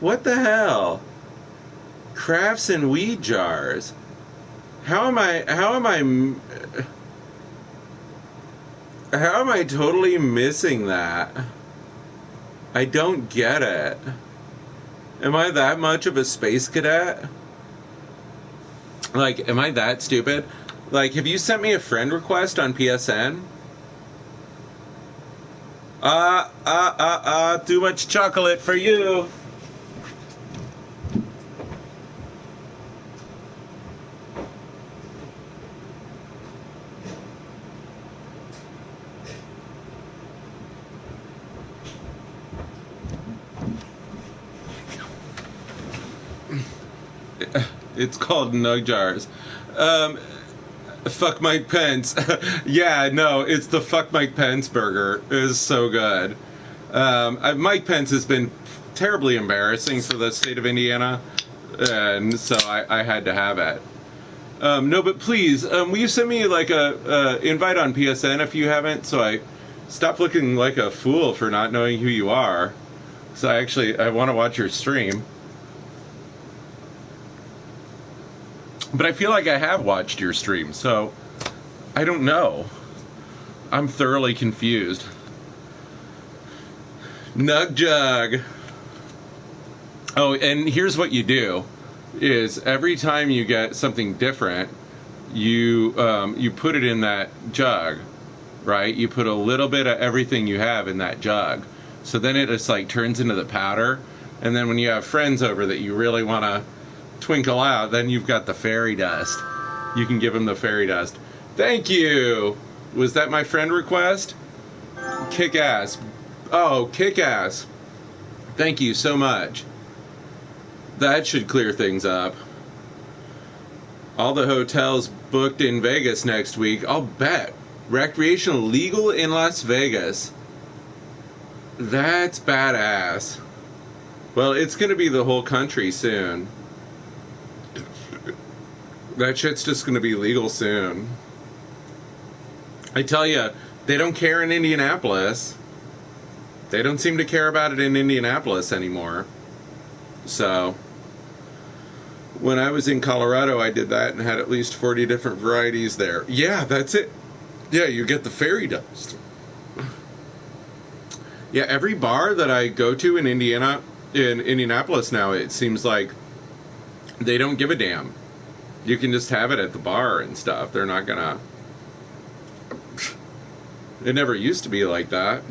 What the hell? Crafts and weed jars. How am I totally missing that? I don't get it. Am I that much of a space cadet? Like, am I that stupid? Like, have you sent me a friend request on PSN? Too much chocolate for you. It's called Nug Jars. Fuck Mike Pence. Yeah, no, it's the Fuck Mike Pence burger. It is so good. Mike Pence has been terribly embarrassing for the state of Indiana, and so I had to have it. No, but please, will you send me like a invite on PSN if you haven't, so I stop looking like a fool for not knowing who you are. So I want to watch your stream. But I feel like I have watched your stream, so I don't know. I'm thoroughly confused. Nug Jug. Oh, and here's what you do, is every time you get something different, you put it in that jug, right? You put a little bit of everything you have in that jug. So then it just like turns into the powder. And then when you have friends over that you really want to twinkle out, then you've got the fairy dust. You can give him the fairy dust. Thank you. Was that my friend request? Kick ass. Oh, kick ass. Thank you so much. That should clear things up. All the hotels booked in Vegas next week. I'll bet. Recreational legal in Las Vegas. That's badass. Well, it's going to be the whole country soon. That shit's just going to be legal soon. I tell you, they don't care in Indianapolis. They don't seem to care about it in Indianapolis anymore. So, when I was in Colorado, I did that and had at least 40 different varieties there. Yeah, that's it. Yeah, you get the fairy dust. Yeah, every bar that I go to in Indianapolis now, it seems like they don't give a damn. You can just have it at the bar and stuff. They're not gonna... It never used to be like that.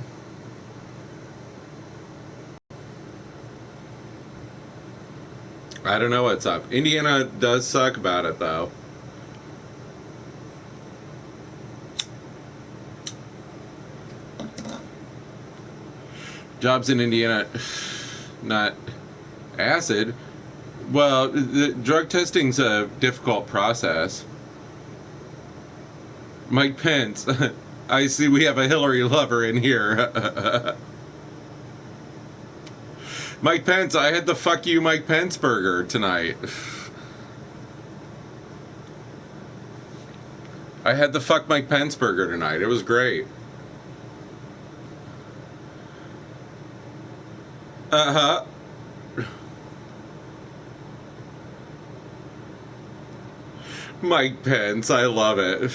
I don't know what's up. Indiana does suck about it, though. Jobs in Indiana, not acid. Well, the drug testing's a difficult process. Mike Pence. I see we have a Hillary lover in here. Mike Pence, I had the fuck you Mike Pence burger tonight. I had the fuck Mike Pence burger tonight. It was great. Uh-huh. Mike Pence, I love it.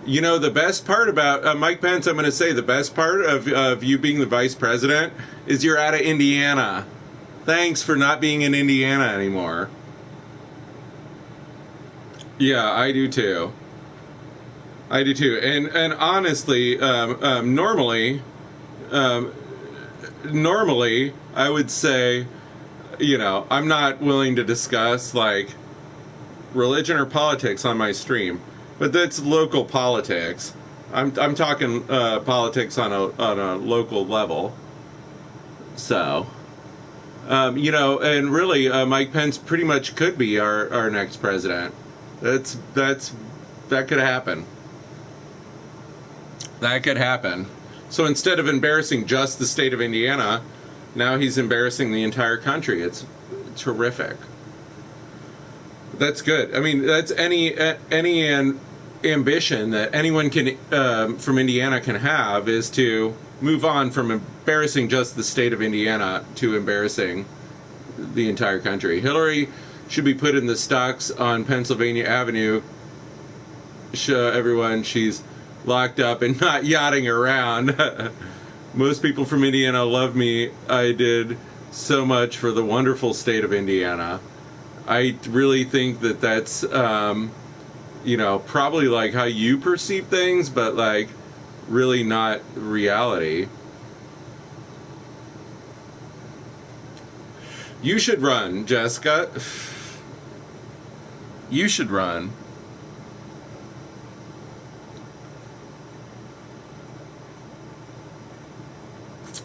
You know, the best part about Mike Pence, I'm going to say the best part of you being the vice president is you're out of Indiana. Thanks for not being in Indiana anymore. Yeah, I do too. I do too. And honestly, normally, I would say, you know, I'm not willing to discuss like religion or politics on my stream. But that's local politics. I'm talking politics on a local level. So, you know, and really, Mike Pence pretty much could be our next president. That could happen. That could happen. So instead of embarrassing just the state of Indiana, now he's embarrassing the entire country. It's terrific. That's good. I mean, that's any ambition that anyone can from Indiana can have is to move on from embarrassing just the state of Indiana to embarrassing the entire country. Hillary should be put in the stocks on Pennsylvania Avenue. Show everyone she's locked up and not yachting around. Most people from Indiana love me. I did so much for the wonderful state of Indiana. I really think that that's you know, probably like how you perceive things, but like really not reality. You should run, Jessica. You should run.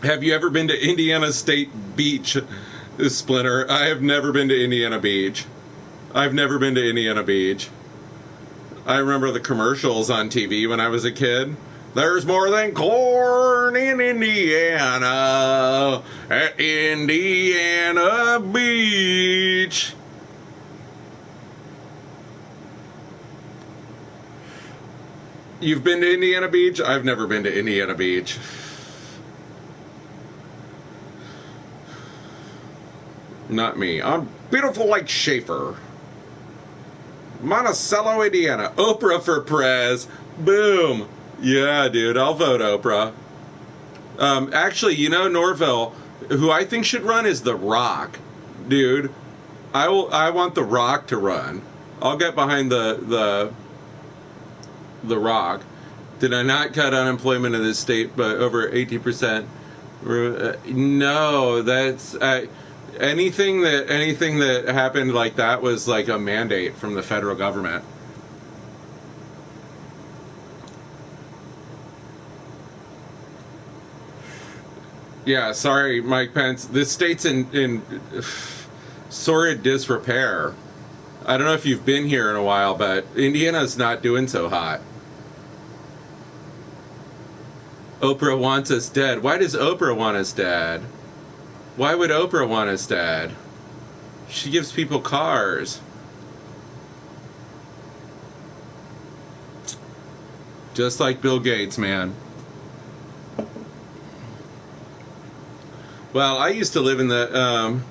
Have you ever been to Indiana State Beach, Splinter? I have never been to Indiana Beach. I've never been to Indiana Beach. I remember the commercials on TV when I was a kid. There's more than corn in Indiana at Indiana Beach. You've been to Indiana Beach? I've never been to Indiana Beach. Not me. I'm beautiful like Schaefer. Monticello, Indiana. Oprah for Prez. Boom. Yeah, dude. I'll vote Oprah. Actually, you know, Norville, who I think should run is The Rock. Dude, I want The Rock to run. I'll get behind the Rock. Did I not cut unemployment in this state by over 18%? No, that's... Anything that happened like that was like a mandate from the federal government. Yeah, sorry, Mike Pence. This state's in sordid disrepair. I don't know if you've been here in a while, but Indiana's not doing so hot. Oprah wants us dead. Why does Oprah want us dead? Why would Oprah want us dead? She gives people cars. Just like Bill Gates, man. Well, I used to live in the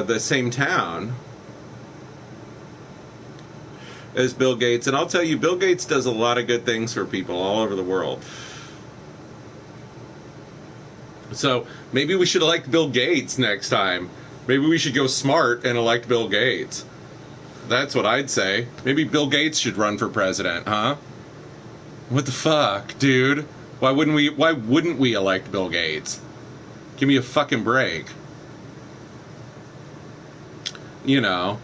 the same town as Bill Gates, and I'll tell you, Bill Gates does a lot of good things for people all over the world. So maybe we should elect Bill Gates next time. Maybe we should go smart and elect Bill Gates. That's what I'd say. Maybe Bill Gates should run for president, huh? What the fuck, dude? Why wouldn't we elect Bill Gates? Give me a fucking break. You know,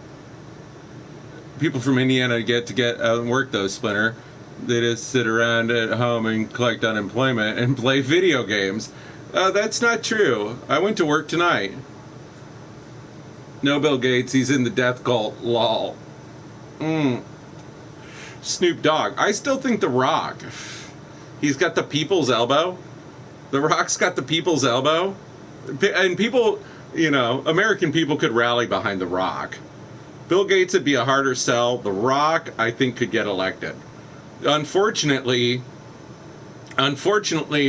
people from Indiana get out and work, though, Splinter. They just sit around at home and collect unemployment and play video games. That's not true. I went to work tonight. No Bill Gates, he's in the death cult, lol. Snoop Dogg. I still think The Rock. He's got the people's elbow. The Rock's got the people's elbow. And people, you know, American people could rally behind The Rock. Bill Gates would be a harder sell. The Rock, I think, could get elected. Unfortunately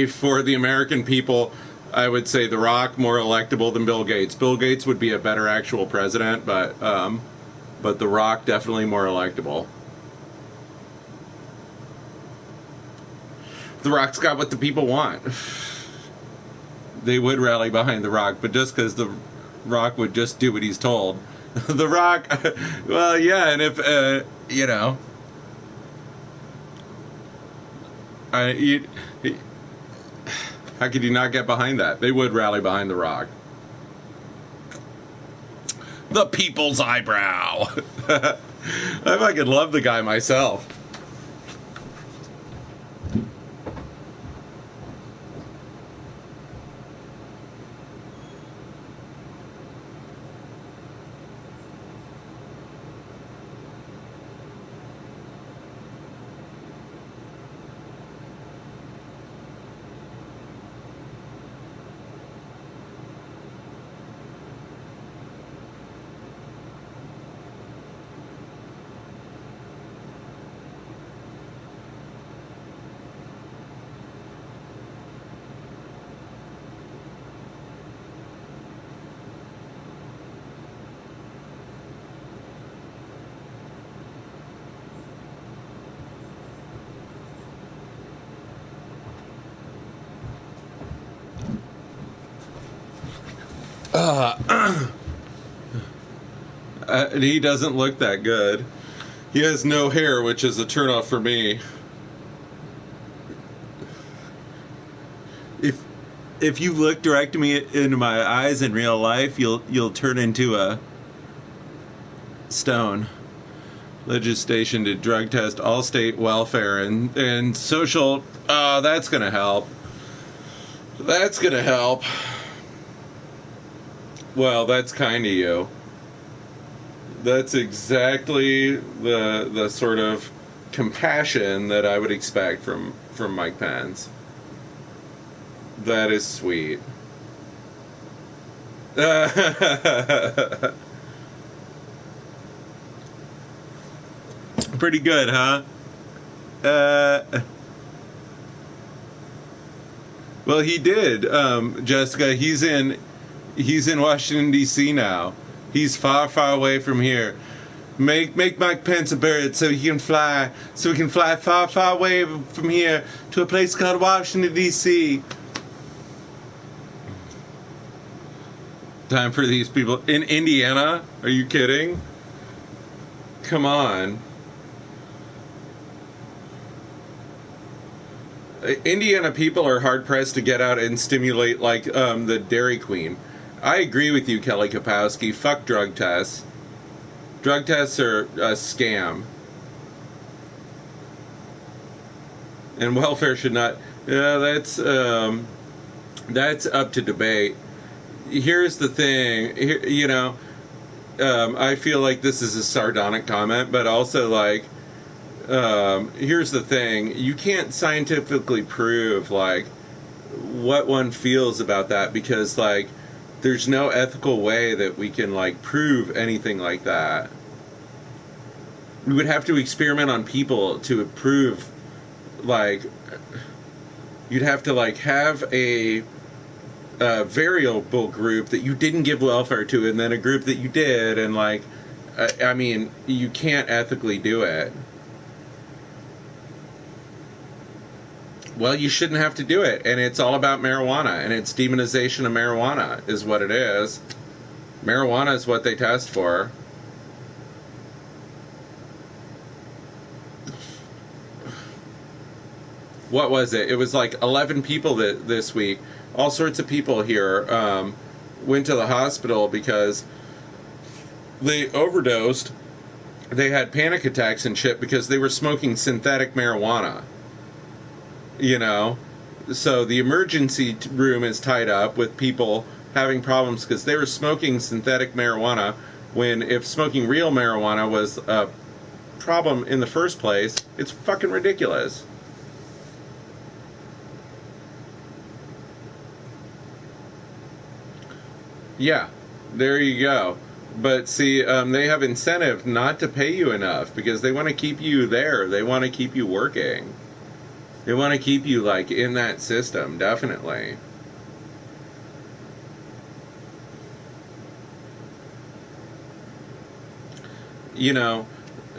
for the American people, I would say The Rock more electable than Bill Gates. Bill Gates would be a better actual president, but The Rock definitely more electable. The Rock's got what the people want. They would rally behind The Rock, but just because The Rock would just do what he's told. The Rock, well, yeah, and if, you know, how could you not get behind that? They would rally behind The Rock. The people's eyebrow. I fucking love the guy myself. He doesn't look that good. He has no hair, which is a turnoff for me. If you look direct me into my eyes in real life, you'll turn into a stone. Legislation to drug test all state welfare and social. Oh, that's gonna help. That's gonna help. Well, that's kind of you. That's exactly the sort of compassion that I would expect from Mike Pence. That is sweet. Pretty good, huh? Well, he did, Jessica. He's in Washington, D.C. now. He's far, far away from here. Make Mike Pence a bird so he can fly. So he can fly far, far away from here to a place called Washington, D.C. Time for these people in Indiana? Are you kidding? Come on. Indiana people are hard pressed to get out and stimulate like the Dairy Queen. I agree with you, Kelly Kapowski. Fuck drug tests. Drug tests are a scam. And welfare should not. Yeah, that's up to debate. Here's the thing. Here, I feel like this is a sardonic comment, but also like, here's the thing. You can't scientifically prove like what one feels about that because like there's no ethical way that we can like prove anything like that. We would have to experiment on people to prove like you'd have to like have a variable group that you didn't give welfare to and then a group that you did, and like I mean you can't ethically do it. Well, you shouldn't have to do it, and it's all about marijuana, and it's demonization of marijuana is what it is. Marijuana is what they test for. What was it? It was like 11 people this week. All sorts of people here went to the hospital because they overdosed. They had panic attacks and shit because they were smoking synthetic marijuana. So the emergency room is tied up with people having problems because they were smoking synthetic marijuana when if smoking real marijuana was a problem in the first place, it's fucking ridiculous. Yeah, there you go. But see, they have incentive not to pay you enough because they want to keep you there. They want to keep you working. They want to keep you like in that system, definitely.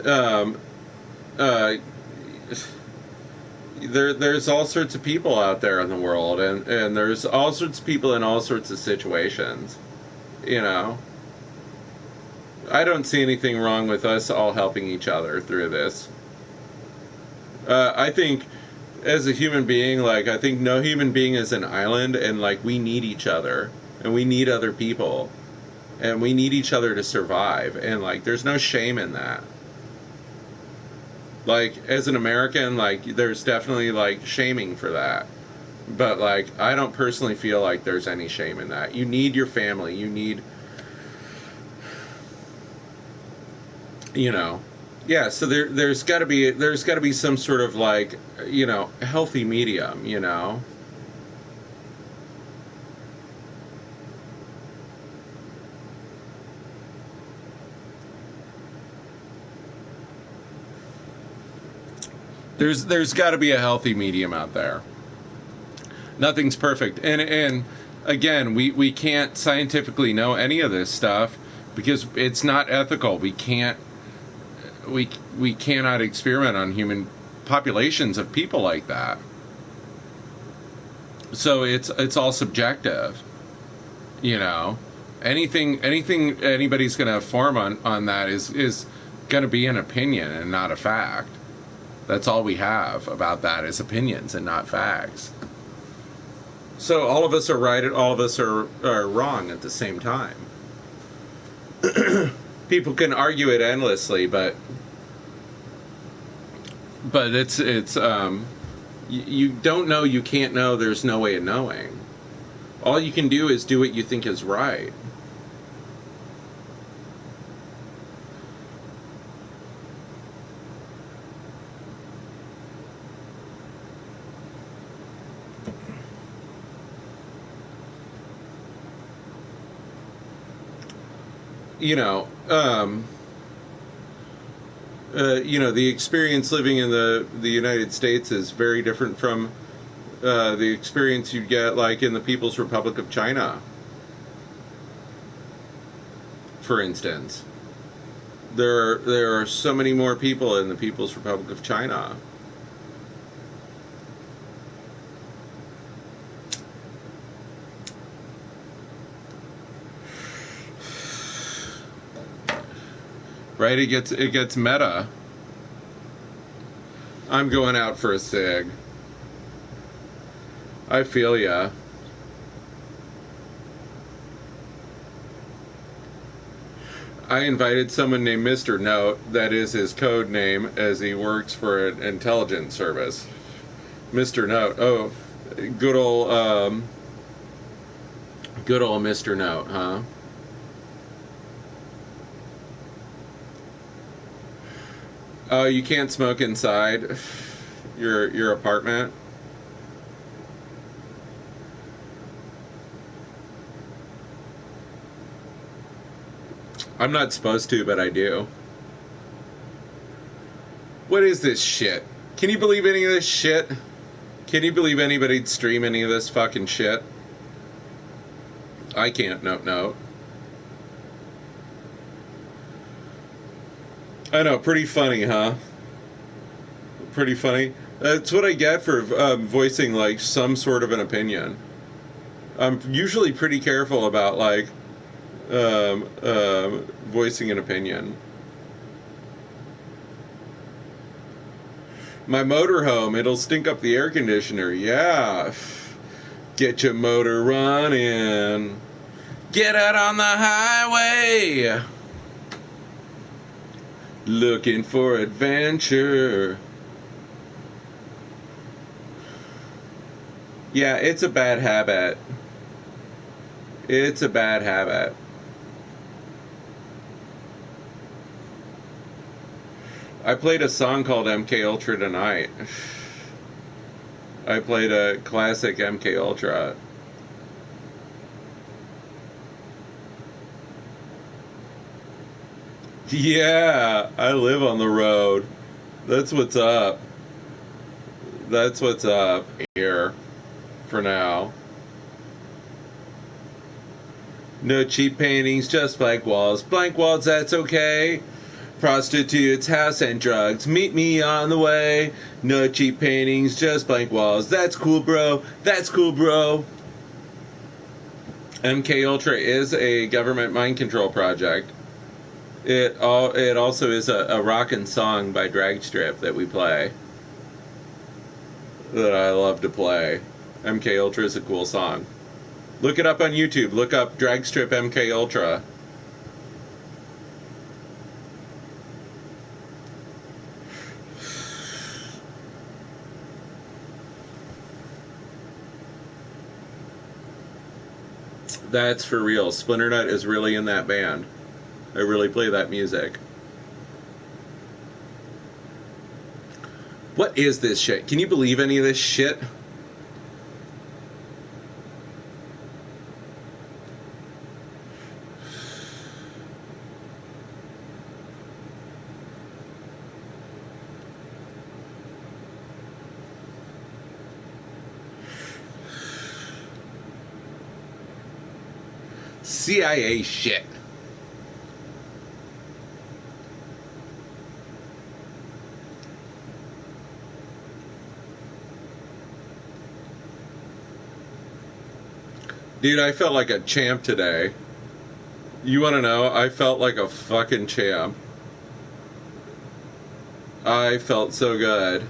Um, uh, there's all sorts of people out there in the world, and there's all sorts of people in all sorts of situations. I don't see anything wrong with us all helping each other through this. I think as a human being, like, I think no human being is an island, and, like, we need each other, and we need other people, and we need each other to survive, and, like, there's no shame in that. Like, as an American, like, there's definitely, like, shaming for that. But, like, I don't personally feel like there's any shame in that. You need your family. You need, yeah, so there's got to be some sort of like healthy medium. There's got to be a healthy medium out there. Nothing's perfect, and again, we can't scientifically know any of this stuff because it's not ethical. We cannot experiment on human populations of people like that. So it's all subjective. Anything anybody's going to form on that is going to be an opinion and not a fact. That's all we have about that is opinions and not facts. So all of us are right and all of us are wrong at the same time. People can argue it endlessly, but it's you don't know, you can't know, there's no way of knowing. All you can do is do what you think is right. The experience living in the United States is very different from the experience you'd get like in the People's Republic of China, for instance. There are so many more people in the People's Republic of China. Right? It gets meta. I'm going out for a cig. I feel ya. I invited someone named Mr. Note, that is his code name, as he works for an intelligence service. Mr. Note. Oh, good old Mr. Note, huh? Oh, you can't smoke inside your apartment? I'm not supposed to, but I do. What is this shit? Can you believe any of this shit? Can you believe anybody'd stream any of this fucking shit? I can't. No. I know, pretty funny, huh? Pretty funny. That's what I get for voicing, like, some sort of an opinion. I'm usually pretty careful about, like, voicing an opinion. My motorhome, it'll stink up the air conditioner. Yeah. Get your motor running. Get out on the highway. Looking for adventure. Yeah, it's a bad habit. It's a bad habit. I played a song called Mkultra tonight. I played a classic Mkultra. Yeah, I live on the road. That's what's up. That's what's up here for now. No cheap paintings, just blank walls. Blank walls, that's okay. Prostitutes, house, and drugs. Meet me on the way. No cheap paintings, just blank walls. That's cool, bro. That's cool, bro. Mkultra is a government mind control project. It also is a rockin' song by Dragstrip that we play. That I love to play. Mkultra is a cool song. Look it up on YouTube. Look up Dragstrip Mkultra. That's for real. Splinternut is really in that band. I really play that music. What is this shit? Can you believe any of this shit? CIA shit. Dude, I felt like a champ today. You want to know? I felt like a fucking champ. I felt so good.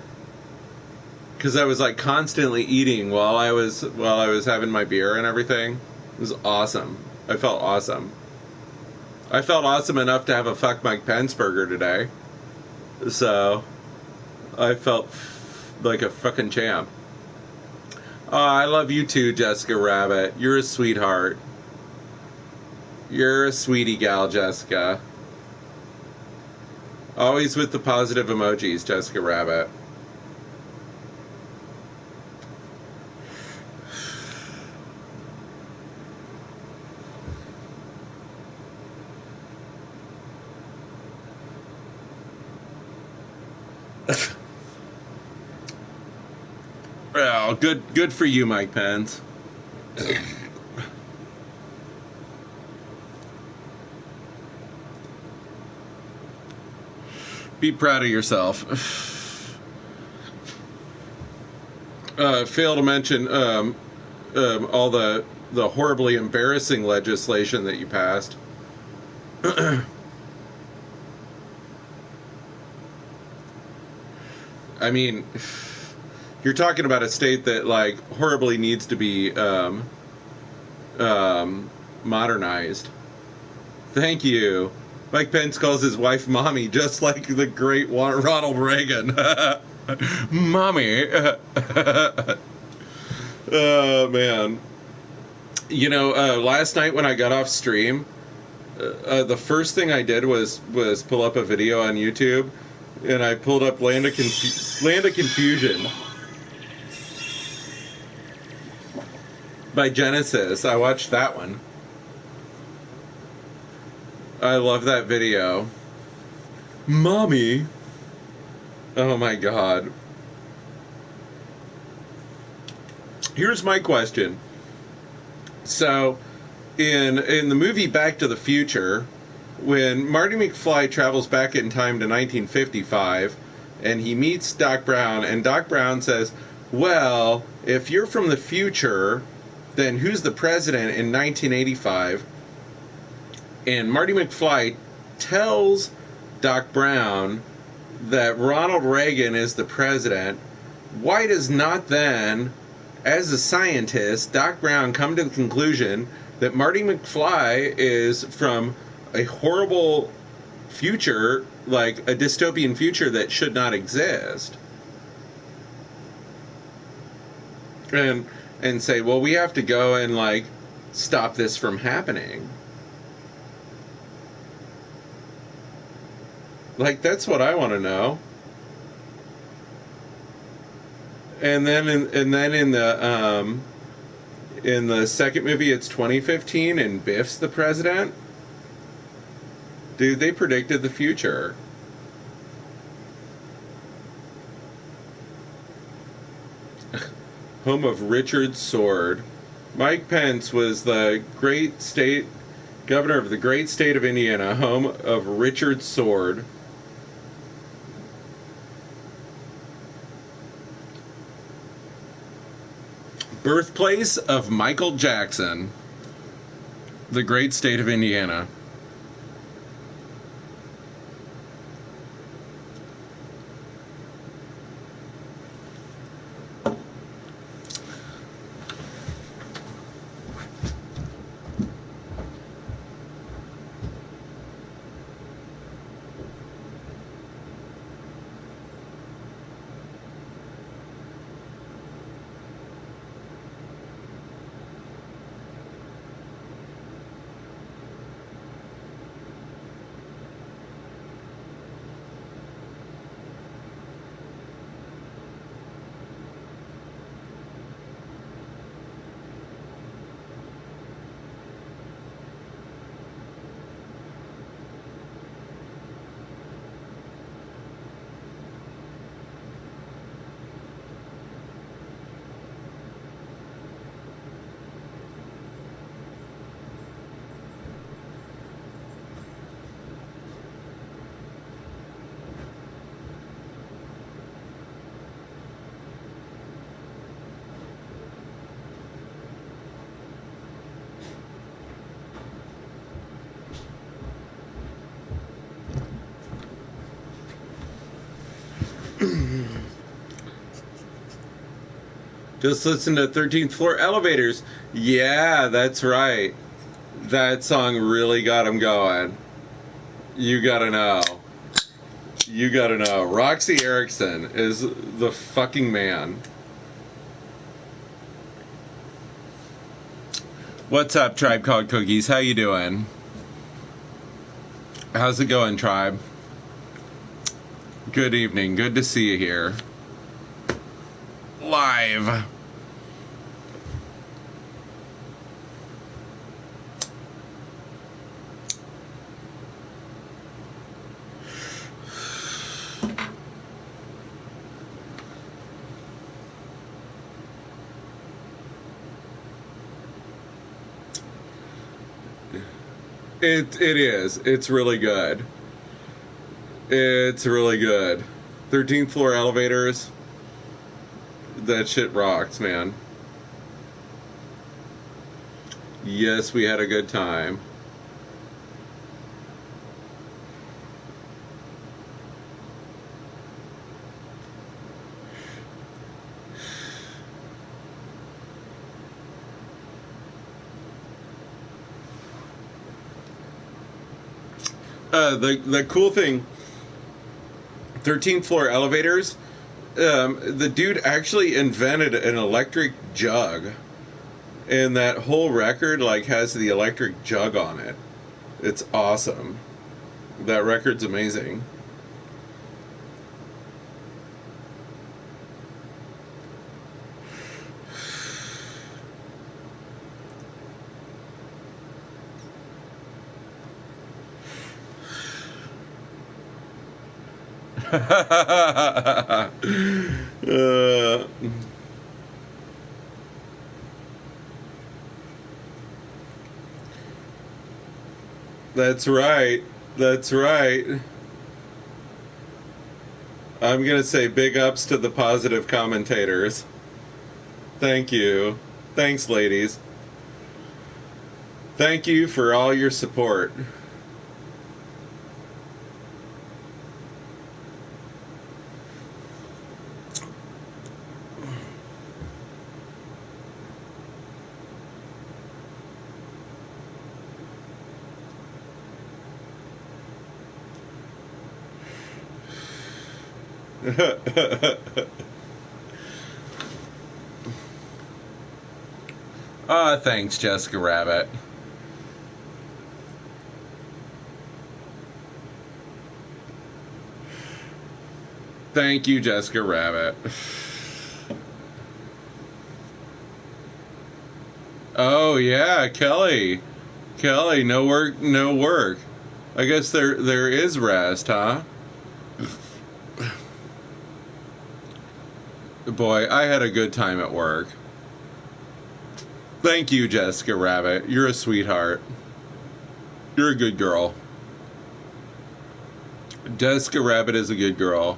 Because I was like constantly eating while I was having my beer and everything. It was awesome. I felt awesome. I felt awesome enough to have a Fuck Mike Pence burger today. So, I felt like a fucking champ. Oh, I love you too, Jessica Rabbit. You're a sweetheart. You're a sweetie gal, Jessica. Always with the positive emojis, Jessica Rabbit. Well, good for you, Mike Pence. Be proud of yourself. Fail to mention all the horribly embarrassing legislation that you passed. I mean, You're talking about a state that like horribly needs to be modernized. Thank you. Mike Pence calls his wife mommy, just like the great Ronald Reagan. Mommy. Oh, man. You know, last night when I got off stream, the first thing I did was pull up a video on YouTube, and I pulled up Land of Confusion by Genesis. I watched that one. I love that video. Mommy. Oh my god. Here's my question. So, in the movie Back to the Future, when Marty McFly travels back in time to 1955, and he meets Doc Brown, and Doc Brown says, well, if you're from the future, then who's the president in 1985? And Marty McFly tells Doc Brown that Ronald Reagan is the president. Why does not then, as a scientist, Doc Brown come to the conclusion that Marty McFly is from a horrible future, like a dystopian future that should not exist? And say, well, we have to go and like stop this from happening. Like, that's what I want to know. And then in the second movie, it's 2015, and Biff's the president. Dude, they predicted the future. Home of Richard Sword. Mike Pence was the governor of the great state of Indiana, home of Richard Sword. Birthplace of Michael Jackson, the great state of Indiana. Just listen to 13th Floor Elevators. Yeah, that's right. That song really got him going. You gotta know. You gotta know. Roxy Erickson is the fucking man. What's up, Tribe Called Cookies? How you doing? How's it going, Tribe? Good evening. Good to see you here. Live. It is. It's really good. It's really good. 13th Floor Elevators. That shit rocks, man. Yes, we had a good time. The cool thing, 13th floor elevators. The dude actually invented an electric jug, and that whole record like has the electric jug on it. It's awesome. That record's amazing. That's right. That's right. I'm going to say big ups to the positive commentators. Thank you. Thanks, ladies. Thank you for all your support. Thanks, Jessica Rabbit. Thank you, Jessica Rabbit. Oh yeah, Kelly. Kelly, no work, no work. I guess there is rest, huh? Boy, I had a good time at work. Thank you, Jessica Rabbit. You're a sweetheart. You're a good girl. Jessica Rabbit is a good girl.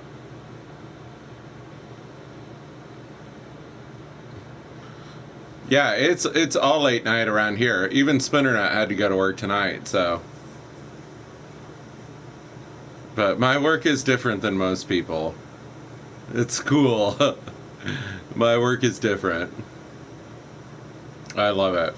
Yeah, it's all late night around here. Even Splinternut had to go to work tonight, so. But my work is different than most people. It's cool. My work is different. I love it.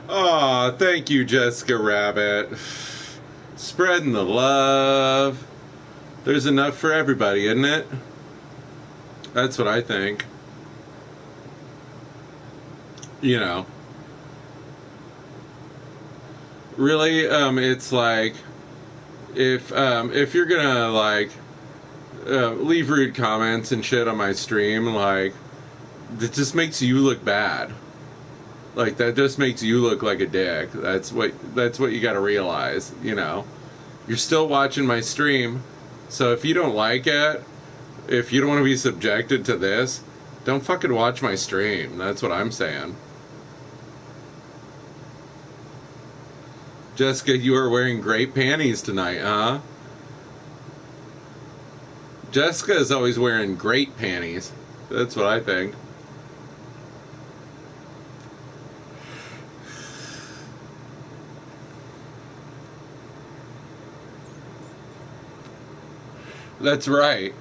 Aw, thank you, Jessica Rabbit. Spreading the love. There's enough for everybody, isn't it? That's what I think. You know. Really, it's like if you're gonna like leave rude comments and shit on my stream, like it just makes you look bad. Like that just makes you look like a dick. That's what you got to realize, you know. You're still watching my stream, so if you don't like it, if you don't want to be subjected to this, don't fucking watch my stream. That's what I'm saying. Jessica, you are wearing great panties tonight, huh? Jessica is always wearing great panties. That's what I think. That's right.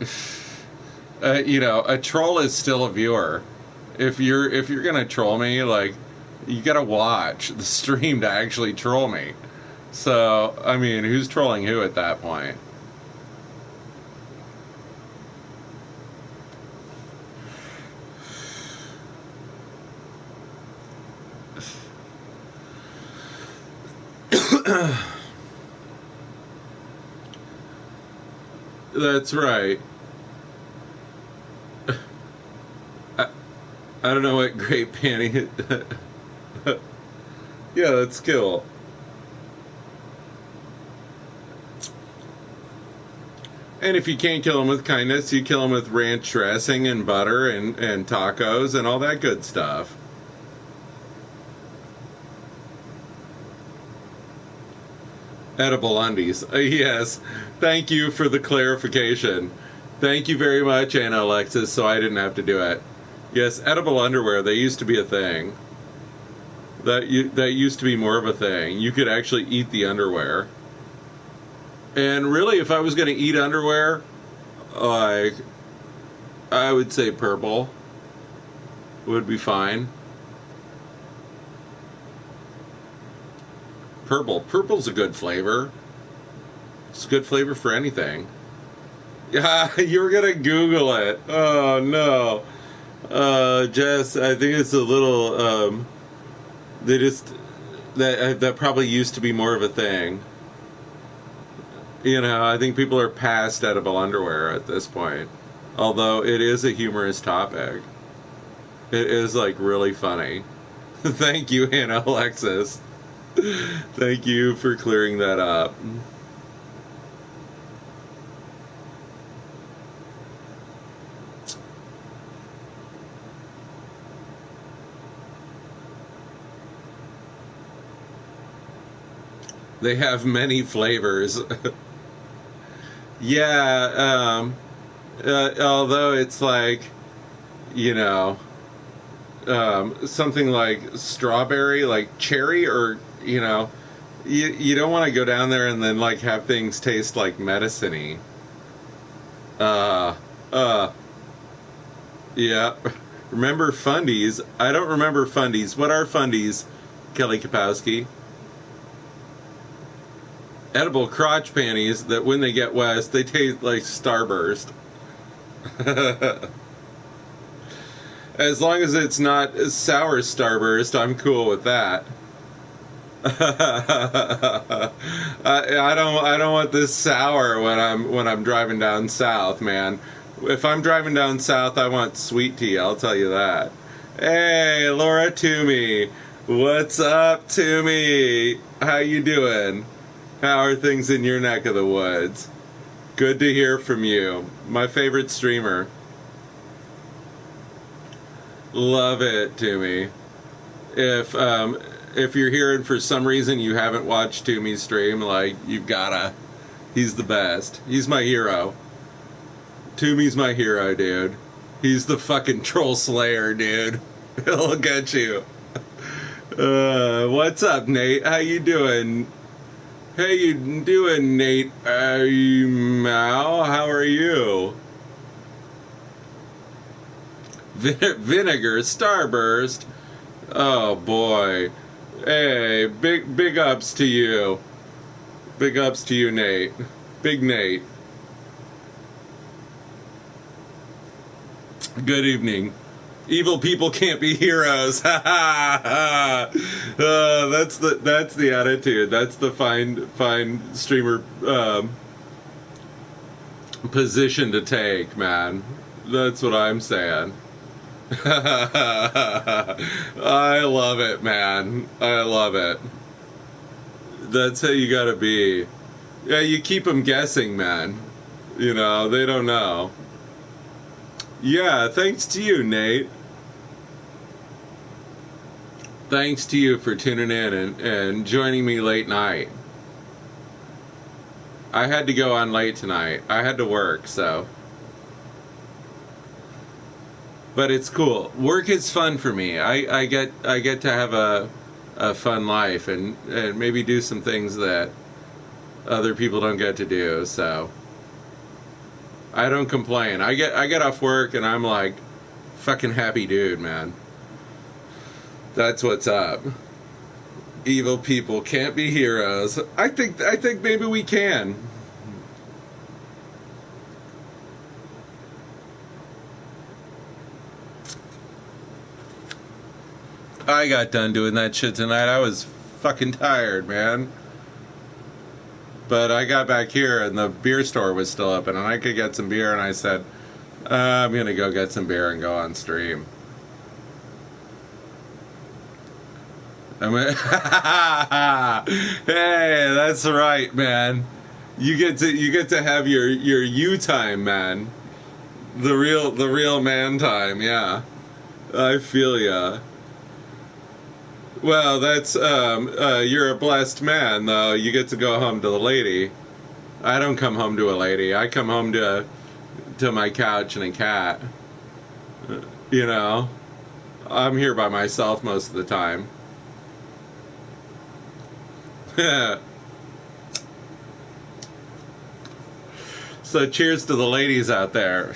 You know, a troll is still a viewer. If you're gonna troll me, like, you gotta watch the stream to actually troll me. So, I mean, who's trolling who at that point? That's right. I don't know what great panty. Yeah, that's cool. And if you can't kill them with kindness, you kill them with ranch dressing and butter and tacos and all that good stuff. Edible undies. Yes. Thank you for the clarification. Thank you very much, Anna Alexis, so I didn't have to do it. Yes, edible underwear, they used to be a thing. That used to be more of a thing. You could actually eat the underwear. And really, if I was going to eat underwear, like, I would say purple would be fine. Purple's a good flavor. It's a good flavor for anything. Yeah, you were gonna Google it. Oh no, Jess. I think it's a little. They just that probably used to be more of a thing. You know, I think people are past edible underwear at this point. Although it is a humorous topic, it is like really funny. Thank you, Hannah Alexis. Thank you for clearing that up. They have many flavors. Yeah, although it's like, you know, something like strawberry, like cherry, or, you know, you don't want to go down there and then like have things taste like medicine-y. Uh, uh, yeah. Remember fundies? I don't remember fundies. What are fundies, Kelly Kapowski? Edible crotch panties that when they get wet, they taste like Starburst. As long as it's not sour Starburst, I'm cool with that. I don't want this sour when I'm driving down south, man. If I'm driving down south, I want sweet tea, I'll tell you that. Hey, Laura Toomey. What's up, Toomey? How you doing? How are things in your neck of the woods? Good to hear from you. My favorite streamer. Love it, Toomey. If you're here and for some reason you haven't watched Toomey's stream, like, you've gotta. He's the best. He's my hero. Toomey's my hero, dude. He's the fucking troll slayer, dude. He'll get you. What's up, Nate? How you doing? How you doing, Nate? Mao, how are you? Vinegar Starburst. Oh boy. Hey, big ups to you. Big ups to you, Nate. Big Nate. Good evening. Evil people can't be heroes. That's the attitude. That's the fine streamer position to take, man. That's what I'm saying. I love it, man. I love it. That's how you gotta be. Yeah, you keep them guessing, man. You know, they don't know. Yeah, thanks to you, Nate. Thanks to you for tuning in and joining me late night. I had to go on late tonight. I had to work, so. But it's cool. Work is fun for me. I get to have a fun life and maybe do some things that other people don't get to do, so I don't complain. I get off work and I'm like fucking happy dude, man. That's what's up. Evil people can't be heroes. I think maybe we can. I got done doing that shit tonight. I was fucking tired, man. But I got back here and the beer store was still open and I could get some beer and I said, I'm gonna go get some beer and go on stream. Hey, that's right, man. You get to have your you time, man. The real man time, yeah. I feel ya. Well, that's you're a blessed man, though. You get to go home to the lady. I don't come home to a lady. I come home to to my couch and a cat. You know, I'm here by myself most of the time. So cheers to the ladies out there.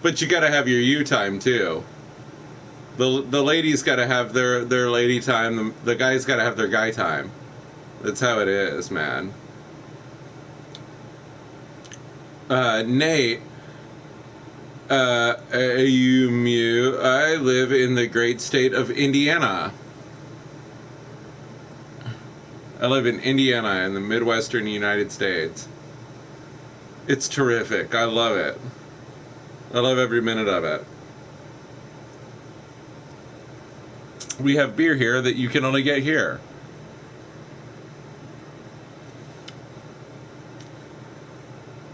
But you gotta have your you time too. The ladies gotta have their lady time. The guys gotta have their guy time. That's how it is, man. Nate, I live in the great state of Indiana. I live in Indiana in the Midwestern United States. It's terrific. I love it. I love every minute of it. We have beer here that you can only get here.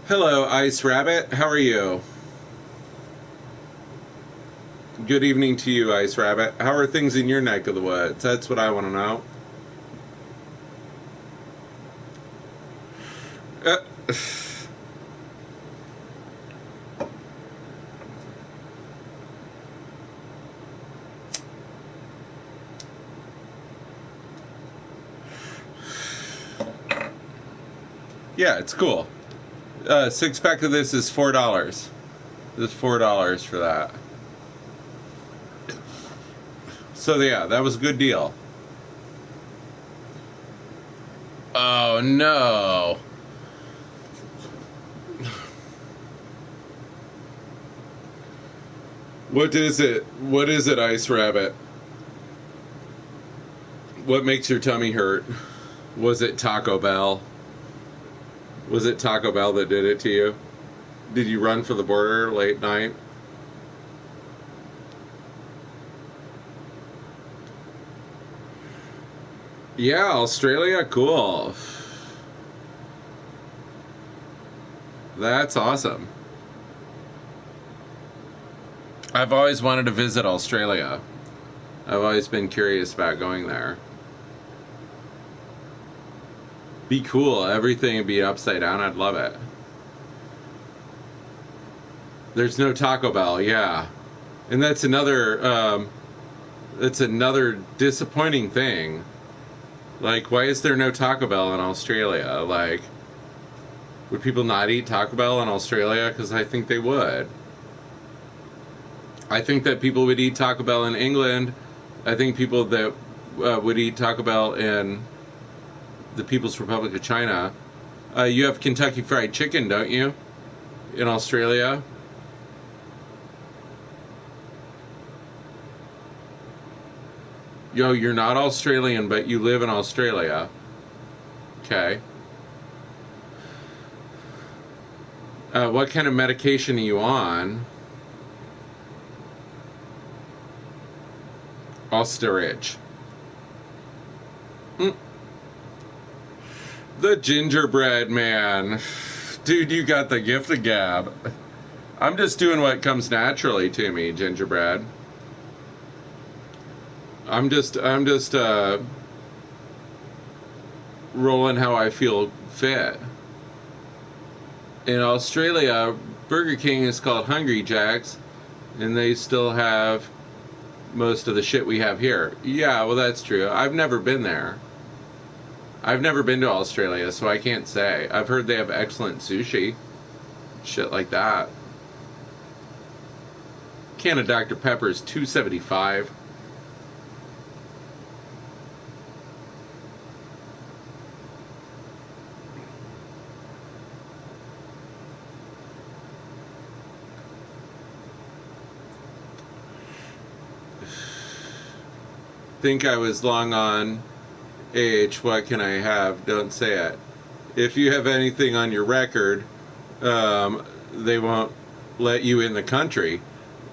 Hello, Ice Rabbit. How are you? Good evening to you, Ice Rabbit. How are things in your neck of the woods? That's what I want to know. Yeah, it's cool. 6-pack of this is $4. There's $4 for that. So yeah, that was a good deal. Oh no. What is it? What is it, Ice Rabbit? What makes your tummy hurt? Was it Taco Bell? Was it Taco Bell that did it to you? Did you run for the border late night? Yeah, Australia, cool. That's awesome. I've always wanted to visit Australia. I've always been curious about going there. Be cool. Everything would be upside down. I'd love it. There's no Taco Bell, yeah. And that's another disappointing thing. Like, why is there no Taco Bell in Australia? Like, would people not eat Taco Bell in Australia? Because I think they would. I think that people would eat Taco Bell in England. I think people that would eat Taco Bell in the People's Republic of China. You have Kentucky Fried Chicken, don't you? In Australia? Yo, you're not Australian, but you live in Australia. Okay. What kind of medication are you on? Osterich. The gingerbread man. Dude, you got the gift of gab. I'm just doing what comes naturally to me, gingerbread. I'm just rolling how I feel fit. In Australia, Burger King is called Hungry Jack's, and they still have most of the shit we have here. Yeah, well, that's true. I've never been there. I've never been to Australia, so I can't say. I've heard they have excellent sushi. Shit like that. Can of Dr. Pepper is $2.75. Think I was long on what can I have? Don't say it. If you have anything on your record, they won't let you in the country.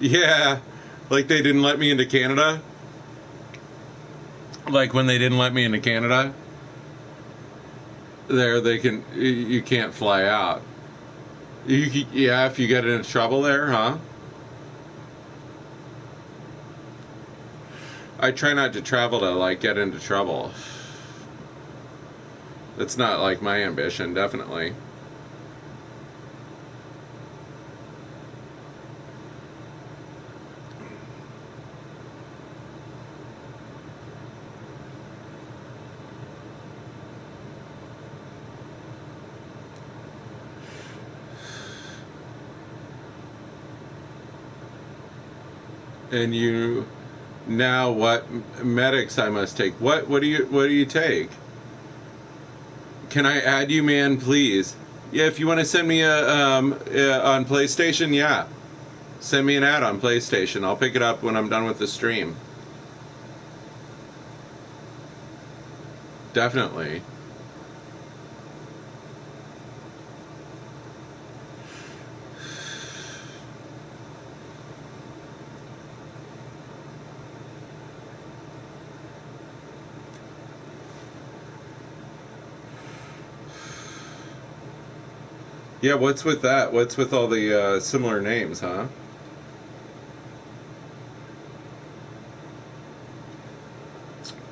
Yeah, like they didn't let me into Canada. Like when they didn't let me into Canada, you can't fly out. Yeah, if you get into trouble there, huh? I try not to travel to like get into trouble. That's not like my ambition, definitely. And you now what medics I must take? What do you take? Can I add you, man, please? Yeah, if you want to send me on PlayStation, yeah. Send me an ad on PlayStation. I'll pick it up when I'm done with the stream. Definitely. Yeah, what's with that? What's with all the similar names, huh?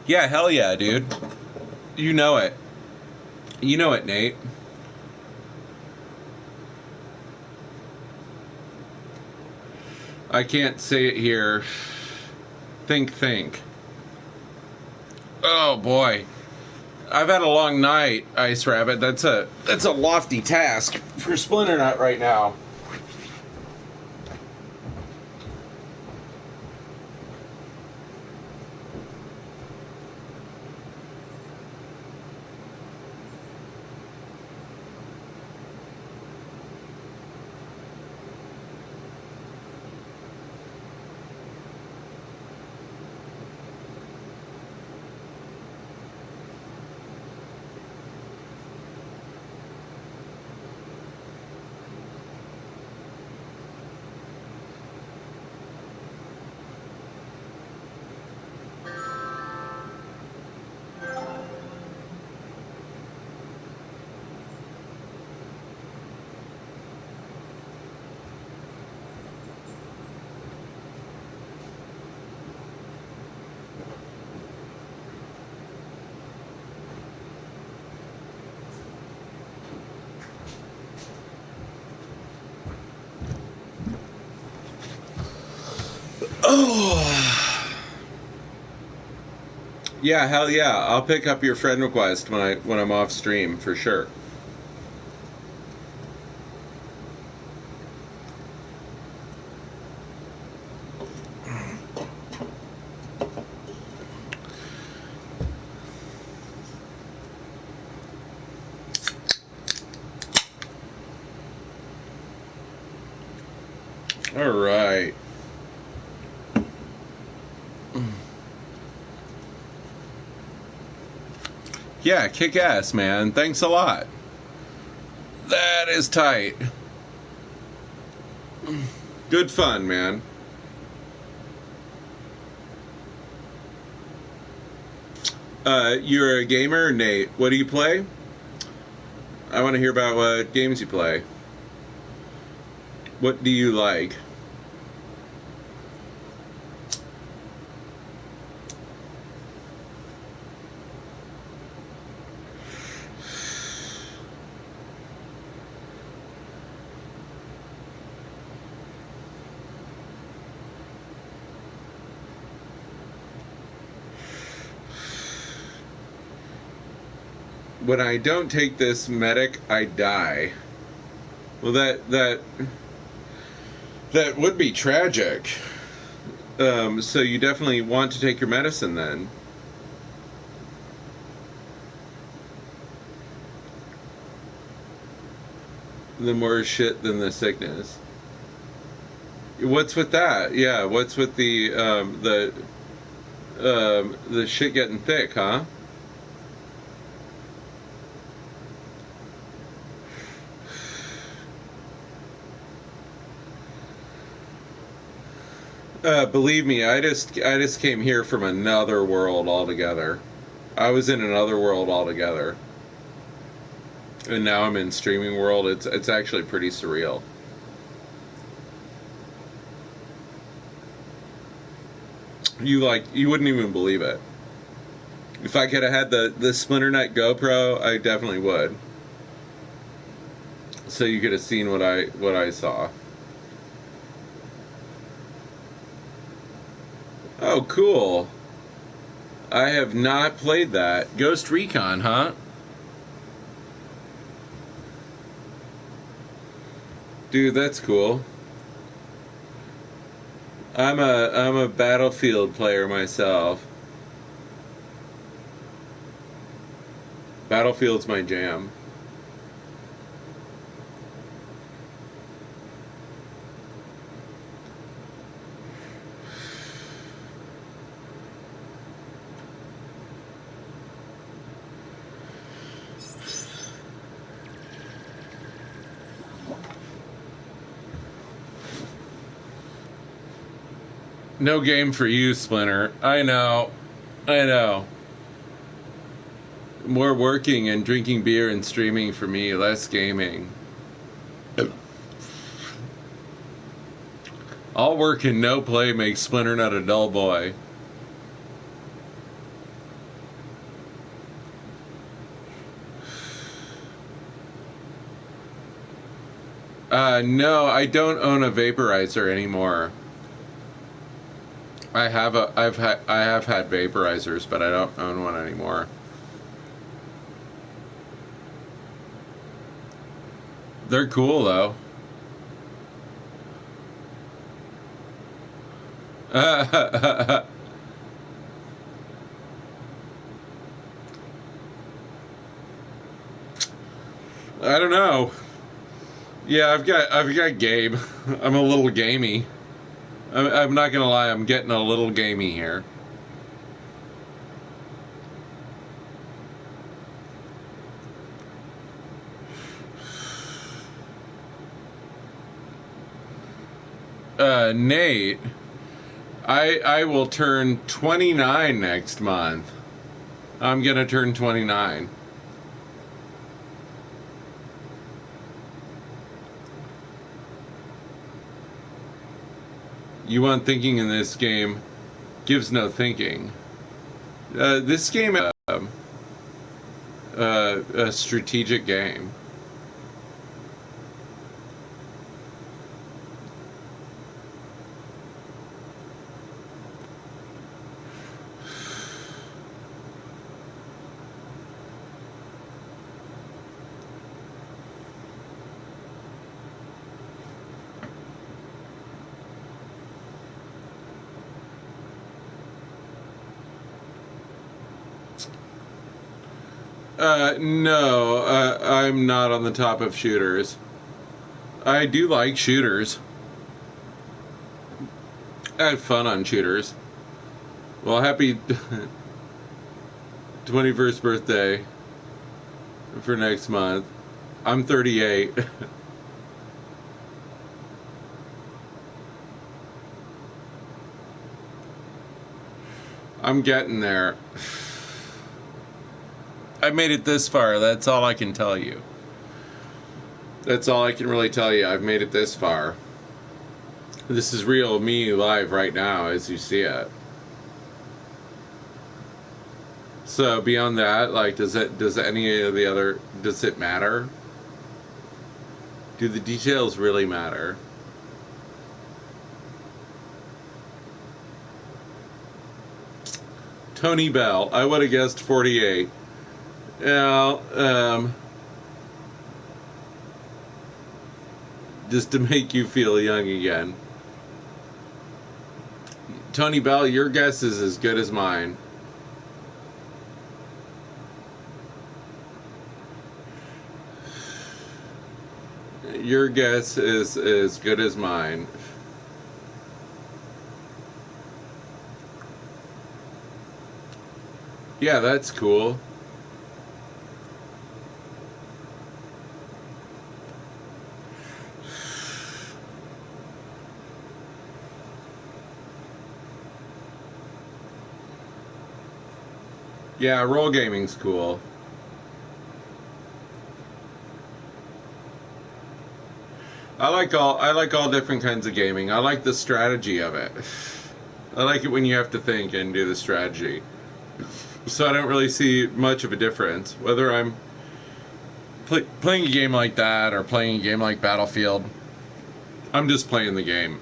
Yeah, hell yeah, dude. You know it. You know it, Nate. I can't say it here. Think. Oh boy. I've had a long night, Ice Rabbit. That's a lofty task for Splinternut right now. Oh. Yeah, hell yeah. I'll pick up your friend request when I'm off stream for sure. All right. Yeah, kick ass, man. Thanks a lot. That is tight. Good fun, man. You're a gamer, Nate. What do you play? I want to hear about what games you play. What do you like? When I don't take this medic, I die. Well, that would be tragic. So you definitely want to take your medicine then. The more shit than the sickness. What's with that? Yeah, what's with the shit getting thick, huh? Believe me, I just came here from another world altogether. I was in another world altogether, and now I'm in streaming world. It's actually pretty surreal. You wouldn't even believe it. If I could have had the Splinternut GoPro, I definitely would. So you could have seen what I saw. Oh, cool. I have not played that. Ghost Recon, huh? Dude, that's cool. I'm a Battlefield player myself. Battlefield's my jam. No game for you, Splinter. I know. I know. More working and drinking beer and streaming for me, less gaming. All work and no play makes Splinternut a dull boy. No, I don't own a vaporizer anymore. I have had vaporizers, but I don't own one anymore. They're cool though. I don't know. Yeah, I've got game. I'm a little gamey. I'm not gonna lie. I'm getting a little gamey here. Nate, I will turn 29 next month. I'm gonna turn 29. You want thinking in this game? Gives no thinking. This game is a strategic game. No, I'm not on the top of shooters. I do like shooters. I had fun on shooters. Well, happy 21st birthday for next month. I'm 38. I'm getting there. I made it this far. That's all I can tell you. That's all I can really tell you. I've made it this far. This is real me live right now as you see it. So beyond that, like, does any of the other, does it matter? Do the details really matter? Tony Bell. I would have guessed 48. Yeah, just to make you feel young again. Tony Bell, your guess is as good as mine. Your guess is as good as mine. Yeah, that's cool. Yeah, role gaming's cool. I like all different kinds of gaming. I like the strategy of it. I like it when you have to think and do the strategy. So I don't really see much of a difference whether I'm playing a game like that or playing a game like Battlefield. I'm just playing the game.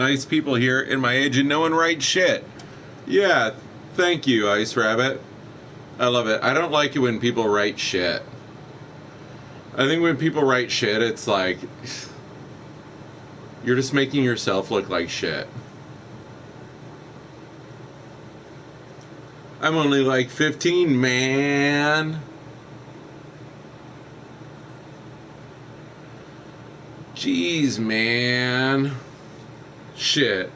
nice people here in my age, and no one writes shit. Yeah, thank you, Ice Rabbit. I love it. I don't like it when people write shit. I think when people write shit, it's like you're just making yourself look like shit. I'm only like 15, man. Jeez, man. Shit.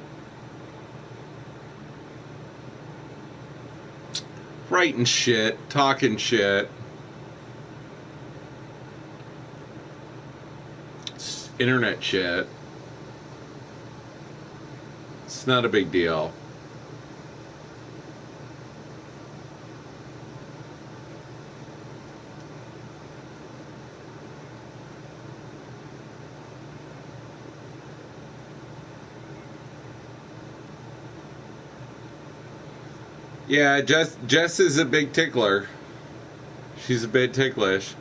Writing shit, talking shit. It's internet shit. It's not a big deal. Yeah, Jess is a big tickler. She's a bit ticklish.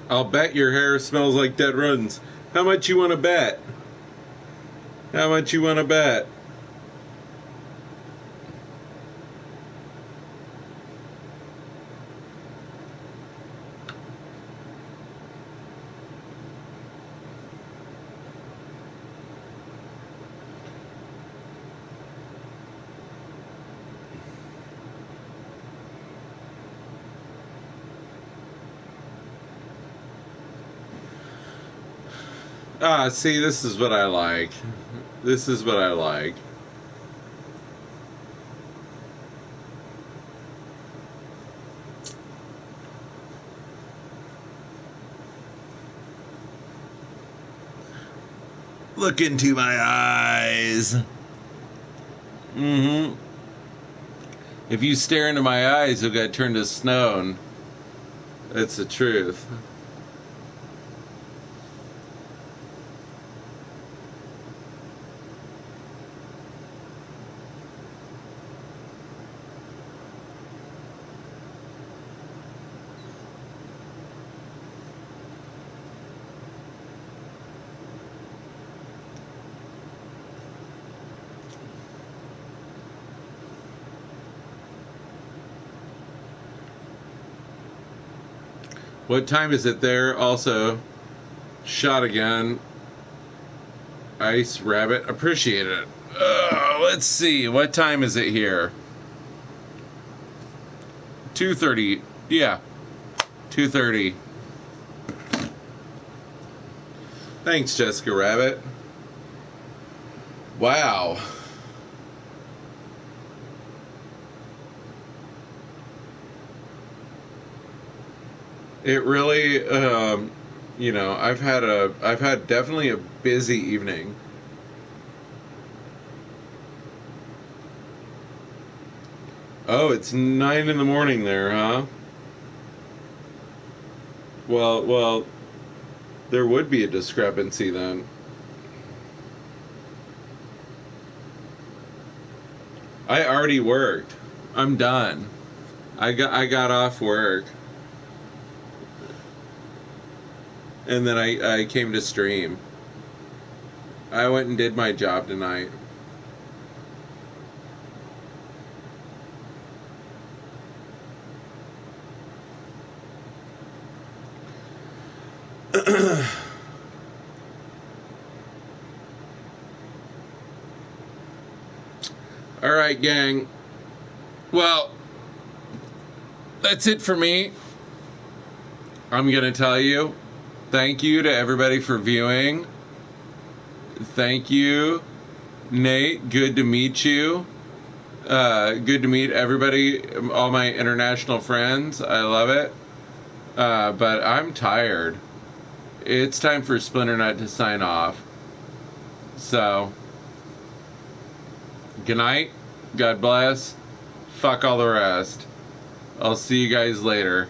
I'll bet your hair smells like dead rodents. How much you want to bet? How much you want to bet? Ah, see, this is what I like. This is what I like. Look into my eyes. Mm-hmm. If you stare into my eyes, you'll get turned to stone. That's the truth. What time is it there? Also, shot again. Ice Rabbit. Appreciate it. Let's see. What time is it here? 2:30. Yeah. 2:30. Thanks, Jessica Rabbit. Wow. It really, I've had definitely a busy evening. Oh, it's 9 in the morning there, huh? Well, there would be a discrepancy then. I already worked. I'm done. I got off work. And then I came to stream. I went and did my job tonight. All right, gang. Well, that's it for me. I'm going to tell you, thank you to everybody for viewing. Thank you, Nate. Good to meet you. Good to meet everybody, all my international friends. I love it. But I'm tired. It's time for Splinternut to sign off. So, good night. God bless. Fuck all the rest. I'll see you guys later.